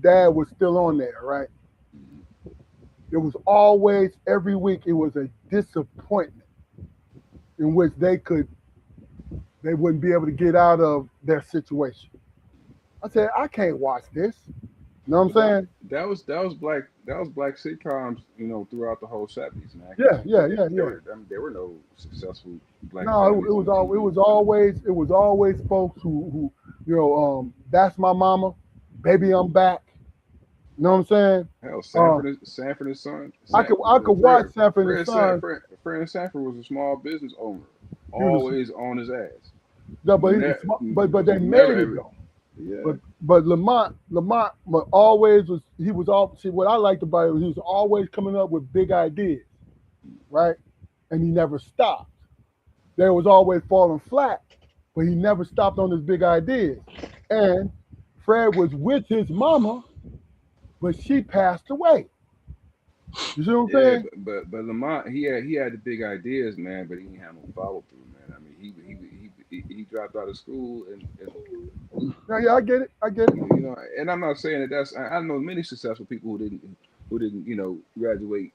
dad was still on there, right? It was always every week. It was a disappointment in which they wouldn't be able to get out of their situation. I said, I can't watch this. You know what I'm saying? That was black sitcoms, you know, throughout the whole 70s, man. Yeah. There were no successful black. No, it was always folks who you know, That's My Mama, Baby I'm Back. You know what I'm saying? Hell, Sanford and Son. I could watch Sanford and Son. Fred Sanford was a small business owner, always on his ass. No, but they made it though. Yeah. But Lamont always was. He was all. See, what I liked about it was he was always coming up with big ideas, right? And he never stopped. There was always falling flat, but he never stopped on his big ideas. And Fred was with his mama, but she passed away. You see what I'm saying? But Lamont, he had the big ideas, man, but he didn't have no follow through, man. I mean, he dropped out of school and yeah, I get it. You know, and I'm not saying that I know many successful people who didn't you know, graduate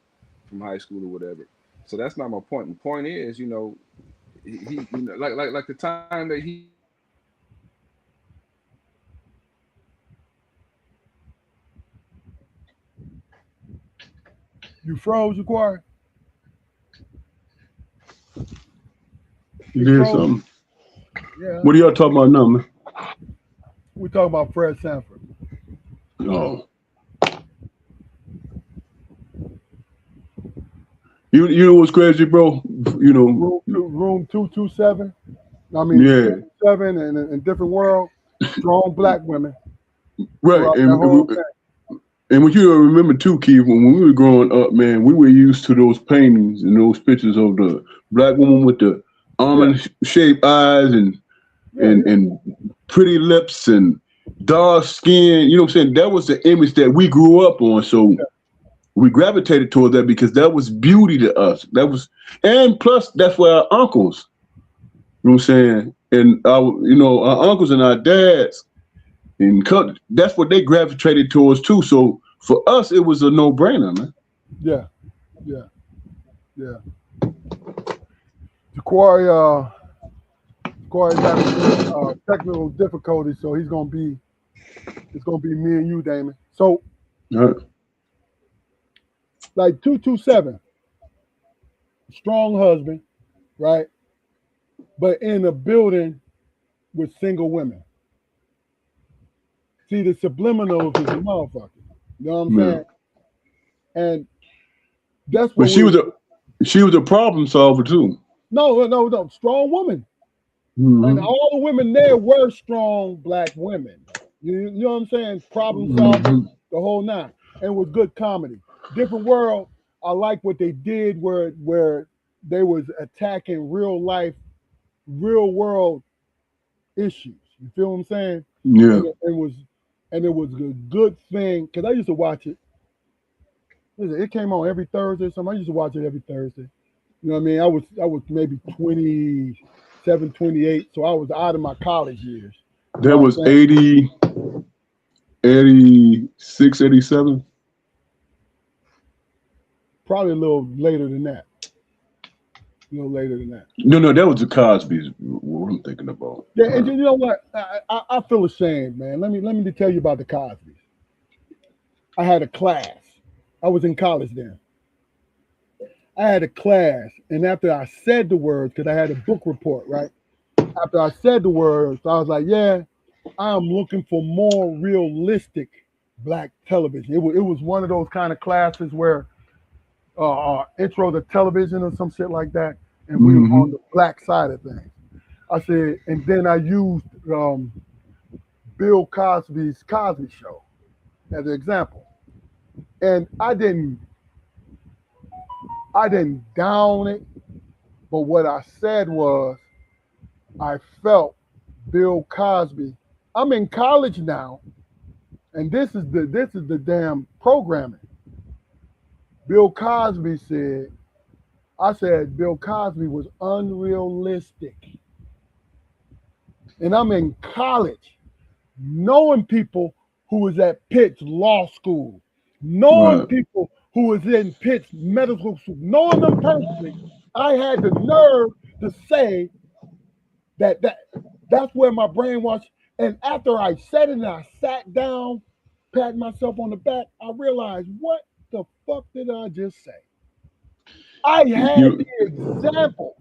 from high school or whatever. So that's not my point. My point is, you know, he you know, like the time that he. You froze, Ja'Quari? You did something. Yeah. What are y'all talking about now, man? We're talking about Fred Sanford. No. You know what's crazy, bro? You know, Room 227. I mean, yeah, 227 and in different world. Strong black women. right. Throughout that whole thing. And what you remember too, Keith, when we were growing up, man, we were used to those paintings and those pictures of the black woman with the almond-shaped eyes and pretty lips and dark skin. You know what I'm saying? That was the image that we grew up on. So we gravitated toward that because that was beauty to us. That was, and plus that's where our uncles, you know what I'm saying, and our uncles and our dads, and that's what they gravitated towards too. So for us, it was a no-brainer, man. Yeah. Corey's having technical difficulties, so it's gonna be me and you, Damon. So, like 227, strong husband, right? But in a building with single women. See, the subliminals is a motherfucker. You know what I'm saying? And that's what. But she was a problem solver too. No. Strong woman. Mm-hmm. And all the women there were strong black women. You know what I'm saying? Problem solving, the whole nine. And it was good comedy. Different world. I like what they did where they was attacking real life, real world issues. You feel what I'm saying? Yeah. And it was a good thing because I used to watch it. It came on every Thursday or something. I used to watch it every Thursday. You know what I mean? I was maybe 27, 28, so I was out of my college years. That was 80, 86, 87? Probably a little later than that. No, that was the Cosby's. What I'm thinking about. Yeah, and you know what? I feel ashamed, man. Let me tell you about the Cosby's. I had a class. I was in college then. I had a class, and after I said the words, because I had a book report, right? After I said the words, I was like, yeah, I'm looking for more realistic black television. It was one of those kind of classes where intro to television or some shit like that, and we were on the black side of things. I said, and then I used Bill Cosby's Cosby Show as an example, and I didn't down it, but what I said was, I felt Bill Cosby. I'm in college now, and this is the damn programming. Bill Cosby said, I said Bill Cosby was unrealistic. And I'm in college, knowing people who was at Pitt's law school, knowing people who was in Pitt's medical school, knowing them personally, I had the nerve to say that's where my brain was. And after I said it and I sat down, patting myself on the back, I realized, what the fuck did I just say? I had the example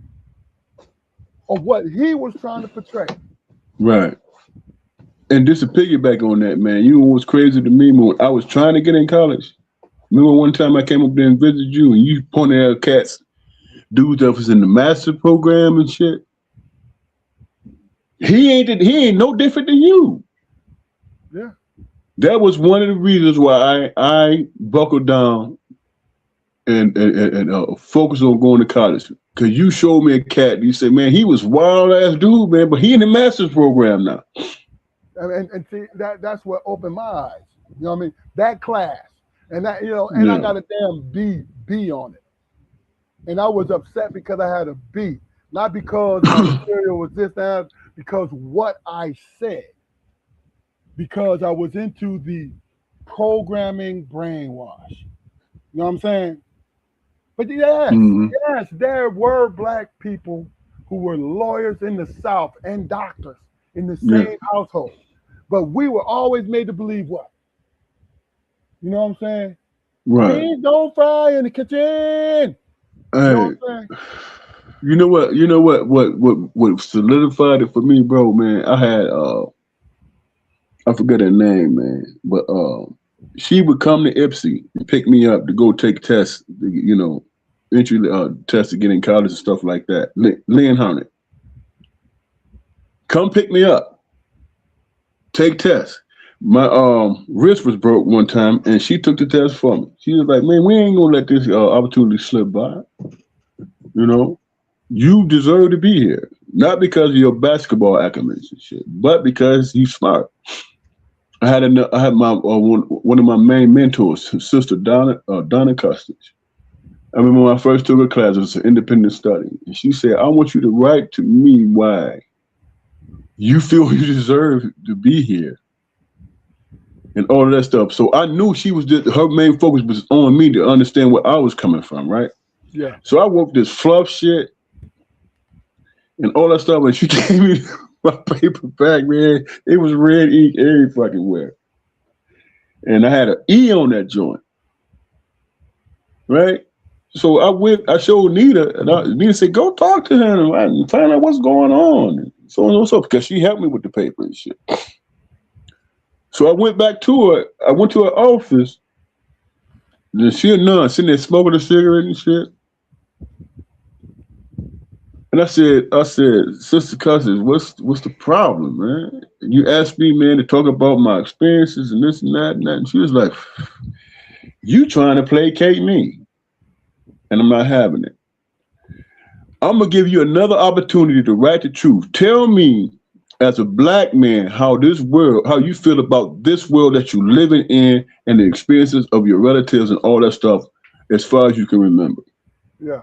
of what he was trying to portray. Right. And just to piggyback on that, man, you know what's crazy to me? When I was trying to get in college, remember one time I came up there and visited you and you pointed out cats, dudes that was in the master program and shit. He ain't no different than you. Yeah. That was one of the reasons why I buckled down and focus on going to college. Cause you showed me a cat. And you said, man, he was wild ass dude, man, but he in the master's program now. And see that's what opened my eyes. You know what I mean? That class. And that, and I got a damn B on it. And I was upset because I had a B. Not because my material was this, that, because what I said. Because I was into the programming brainwash. You know what I'm saying? But yes, there were black people who were lawyers in the South and doctors in the same household. But we were always made to believe what? You know what I'm saying? Right. Please don't fry in the kitchen. You know what solidified it for me, bro, man? I had I forget her name, man, but she would come to Ipsy and pick me up to go take tests, you know, entry tests to get in college and stuff like that. Lynn Hunter, come pick me up, take tests. My wrist was broke one time, and she took the test for me. She was like, "Man, we ain't gonna let this opportunity slip by. You know, you deserve to be here, not because of your basketball accolades and shit, but because you smart." I had my one of my main mentors, his sister Donna Custage. I remember when I first took her class, it was an independent study, and she said, "I want you to write to me why you feel you deserve to be here." And all of that stuff. So I knew she was her main focus was on me to understand where I was coming from, right? Yeah. So I wrote this fluff shit and all that stuff, and she gave me my paper back, man. It was red ink every fucking where. And I had an E on that joint. Right? So I showed Nita, and Nita said, "Go talk to him and find out what's going on." And so on and so, because she helped me with the paper and shit. So I went back to her. I went to her office. And she a nun sitting there smoking a cigarette and shit. And I said, "Sister Custody, what's the problem, man? You asked me, man, to talk about my experiences and this and that and that." And she was like, "You trying to placate me, and I'm not having it. I'm gonna give you another opportunity to write the truth. Tell me, as a black man, how you feel about this world that you're living in and the experiences of your relatives and all that stuff as far as you can remember." Yeah.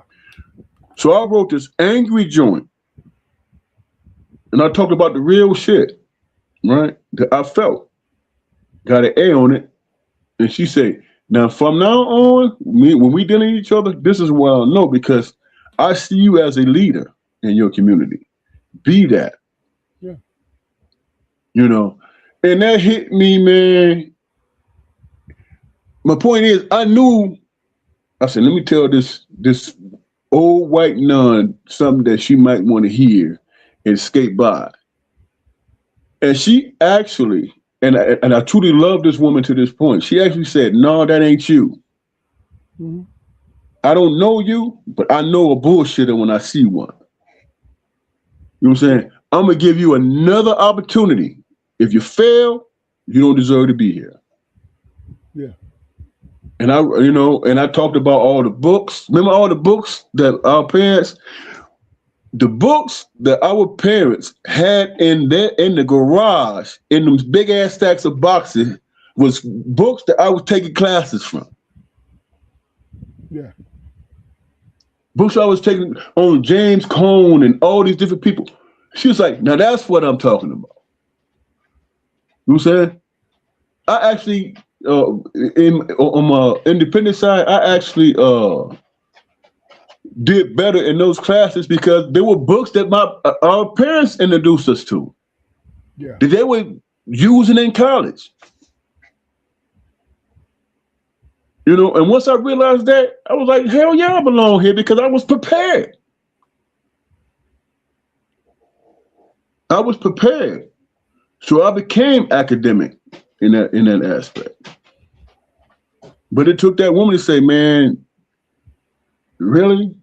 So I wrote this angry joint and I talked about the real shit, right? That I felt. Got an A on it. And she said, "Now from now on, when we dealing with each other, this is what I'll know because I see you as a leader in your community. Be that." Yeah. You know, and that hit me, man. My point is, I said, let me tell this old white nun something that she might want to hear and skate by. And she actually, and I truly love this woman to this point, she actually said, "No, that ain't you. Mm-hmm. I don't know you, but I know a bullshitter when I see one. You know what I'm saying? I'm going to give you another opportunity. If you fail, you don't deserve to be here." Yeah. And I talked about all the books. Remember all the books that our parents had in the garage in those big ass stacks of boxes was books that I was taking classes from. Yeah. Books I was taking on James Cone and all these different people. She was like, "Now that's what I'm talking about." You know what I'm saying? I actually, on my independent side, I actually did better in those classes because there were books that our parents introduced us to. Yeah. That they were using in college. You know, and once I realized that, I was like, hell yeah, I belong here because I was prepared. I was prepared. So I became academic in that aspect. But it took that woman to say, "Man, really?"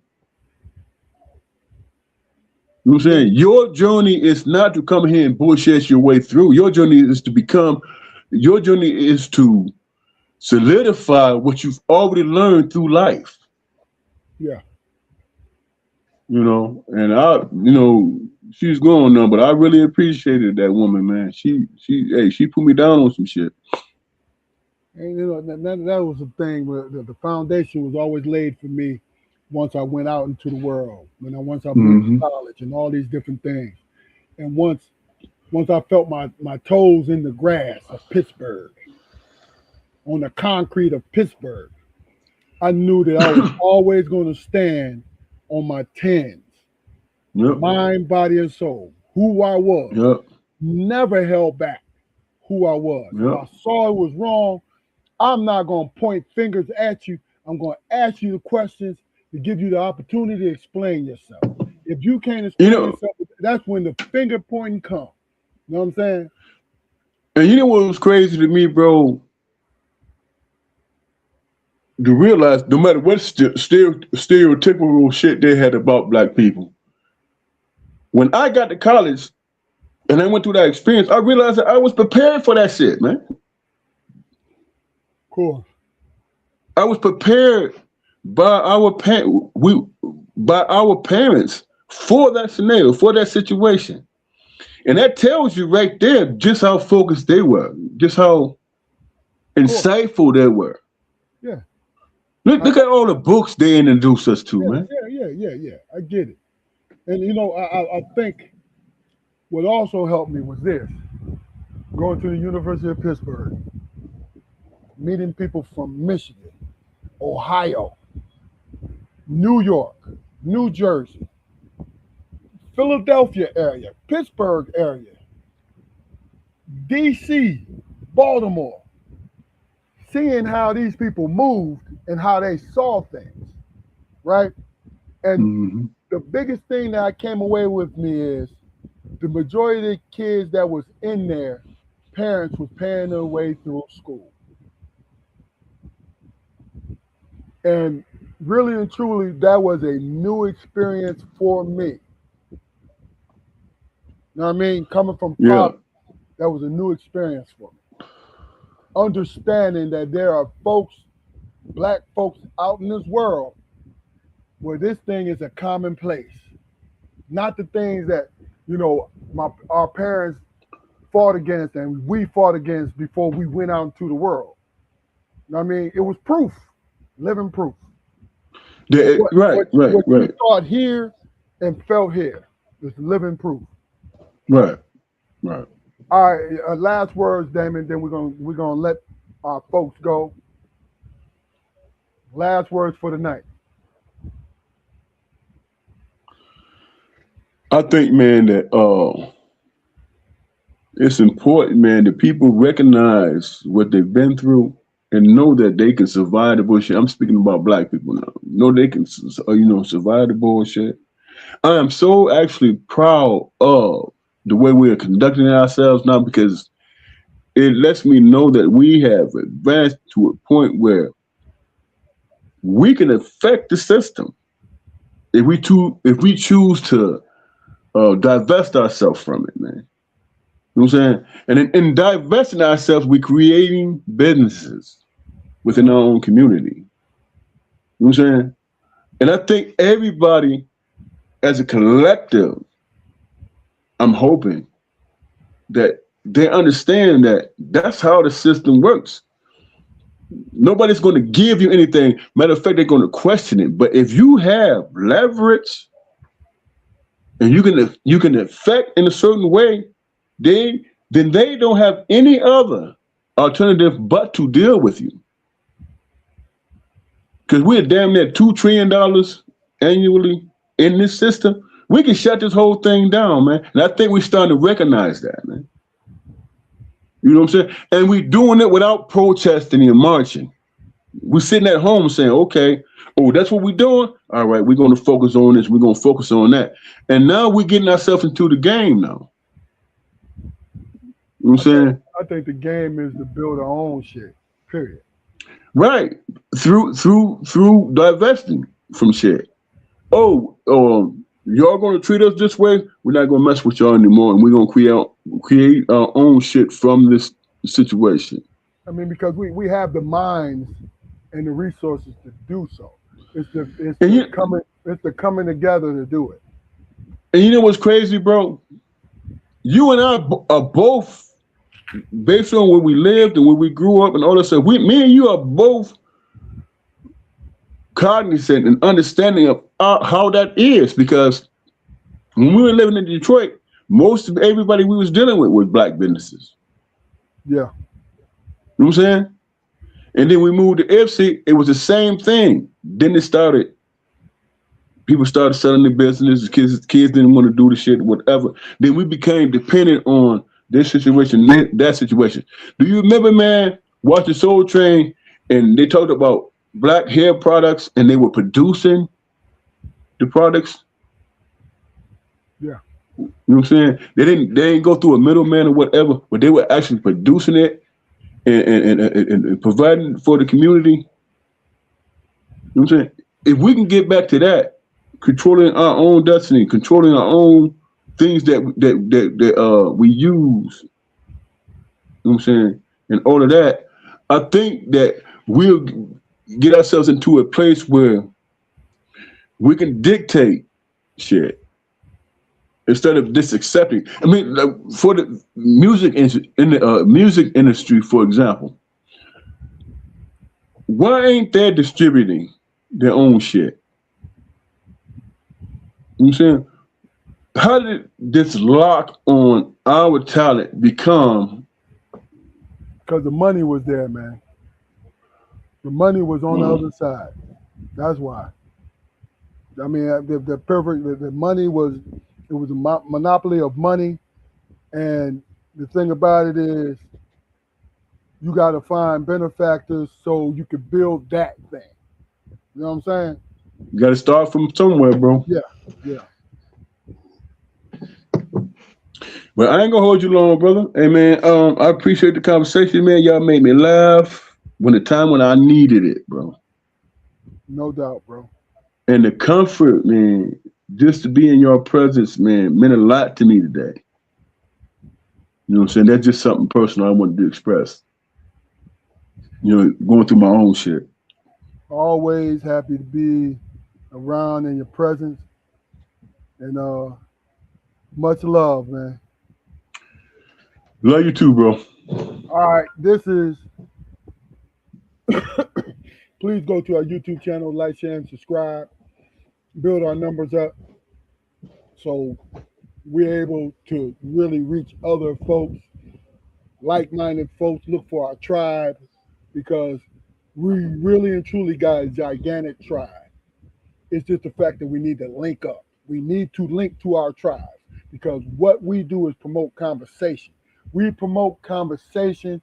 You know what I'm saying? Your journey is not to come here and bullshit your way through. Your journey is to solidify what you've already learned through life. Yeah. You know, and she's gone now, but I really appreciated that woman, man. She put me down on some shit. And that was the thing where the foundation was always laid for me once I went out into the world. Once I went to college and all these different things. And once I felt my toes in the grass of Pittsburgh, on the concrete of Pittsburgh, I knew that I was always going to stand on my tens. Yep. Mind, body, and soul. Who I was. Yep. Never held back who I was. Yep. If I saw it was wrong, I'm not going to point fingers at you. I'm going to ask you the questions to give you the opportunity to explain yourself. If you can't explain yourself, that's when the finger pointing comes. You know what I'm saying? And you know what was crazy to me, bro? To realize no matter what stereotypical shit they had about black people, when I got to college and I went through that experience, I realized that I was prepared for that shit, man. Cool. I was prepared by our parents for that scenario, for that situation. And that tells you right there just how focused they were, just how insightful they were. Yeah. Look at all the books they introduced us to, man. Yeah. I get it. And you know, I think what also helped me was this: going to the University of Pittsburgh, meeting people from Michigan, Ohio, New York, New Jersey, Philadelphia area, Pittsburgh area, DC, Baltimore, seeing how these people moved and how they saw things, right? And the biggest thing that I came away with me is the majority of the kids that was in there, parents was paying their way through school. And really and truly, that was a new experience for me. You know what I mean? Coming from pop, that was a new experience for me. Understanding that there are folks, black folks out in this world where this thing is a commonplace. Not the things that, you know, our parents fought against and we fought against before we went out into the world. You know what I mean? It was proof, living proof. What you thought here and felt here is living proof. Right. All right, last words, Damon. Then we're gonna let our folks go. Last words for the night. I think, man, that it's important, man, that people recognize what they've been through and know that they can survive the bullshit. I'm speaking about black people now. Know they can, survive the bullshit. I am so actually proud of the way we are conducting ourselves now, because it lets me know that we have advanced to a point where we can affect the system if we choose to divest ourselves from it, man. You know what I'm saying? And in divesting ourselves, we're creating businesses within our own community. You know what I'm saying? And I think everybody as a collective, I'm hoping that they understand that that's how the system works. Nobody's going to give you anything. Matter of fact, they're going to question it. But if you have leverage and you can affect in a certain way, then they don't have any other alternative but to deal with you. Because we're damn near $2 trillion annually in this system. We can shut this whole thing down, man. And I think we're starting to recognize that, man. You know what I'm saying? And we're doing it without protesting and marching. We're sitting at home saying, okay, that's what we're doing? All right, we're going to focus on this. We're going to focus on that. And now we're getting ourselves into the game now. You know what I'm saying? I think the game is to build our own shit, period. Right. Through divesting from shit. Y'all gonna treat us this way? We're not gonna mess with y'all anymore, and we're gonna create our own shit from this situation. I mean, because we have the minds and the resources to do so. It's the coming together to do it. And you know what's crazy, bro? You and I are both, based on where we lived and where we grew up and all that stuff. Me and you are both cognizant and understanding of how that is, because when we were living in Detroit, most of everybody we was dealing with was black businesses. Yeah. You know what I'm saying? And then we moved to Ipsy, it was the same thing. Then people started selling their business, kids didn't want to do the shit, whatever. Then we became dependent on this situation, that situation. Do you remember, man, watching Soul Train, and they talked about black hair products and they were producing the products? Yeah. You know what I'm saying? They didn't go through a middleman or whatever, but they were actually producing it and providing for the community. You know what I'm saying? If we can get back to that, controlling our own destiny, controlling our own things that we use, you know what I'm saying, and all of that, I think that we'll get ourselves into a place where we can dictate shit instead of just accepting. I mean, like for the music music industry, for example, why ain't they distributing their own shit? You know what I'm saying? How did this lock on our talent become? Because the money was there, man. The money was on the other side. That's why. I mean, the money was, it was a monopoly of money. And the thing about it is, you got to find benefactors so you can build that thing. You know what I'm saying? You got to start from somewhere, bro. Yeah, yeah. But I ain't gonna hold you long, brother. Hey, man, I appreciate the conversation, man. Y'all made me laugh when I needed it, bro. No doubt, bro. And the comfort, man, just to be in your presence, man, meant a lot to me today. You know what I'm saying? That's just something personal I wanted to express. You know, going through my own shit. Always happy to be around in your presence. And much love, man. Love you too, bro. All right, this is. Please go to our YouTube channel, like, share, and subscribe. Build our numbers up so we're able to really reach other folks, like-minded folks. Look for our tribe, because we really and truly got a gigantic tribe. It's just the fact that we need to link up. We need to link to our tribe, because what we do is promote conversation. We promote conversation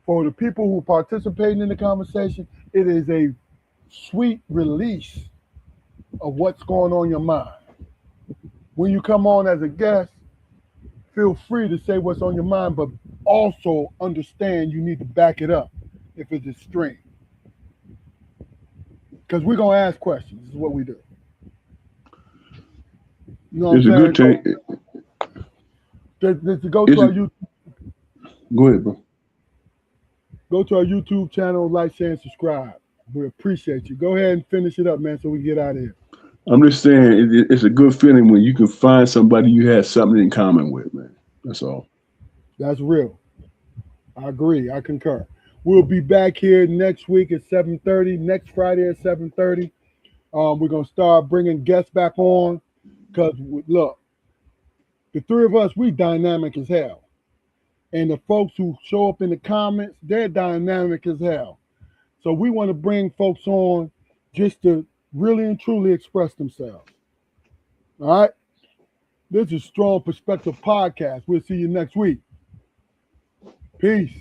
for the people who participate in the conversation. It is a sweet release of what's going on in your mind. When you come on as a guest, feel free to say what's on your mind, but also understand you need to back it up if it's a stream. Because we're going to ask questions. This is what we do. You know what It's I'm a saying? good thing. Just to go to our YouTube. Go ahead, bro. Go to our YouTube channel, like, share, and subscribe. We appreciate you. Go ahead and finish it up, man, so we can get out of here. I'm just saying, it's a good feeling when you can find somebody you have something in common with, man. That's all. That's real. I agree. I concur. We'll be back here next week at 7:30. Next Friday at 7:30. We're gonna start bringing guests back on, because look, the three of us, we dynamic as hell, and the folks who show up in the comments, they're dynamic as hell. So we want to bring folks on just to really and truly express themselves. All right. This is Strong Perspective Podcast. We'll see you next week. Peace.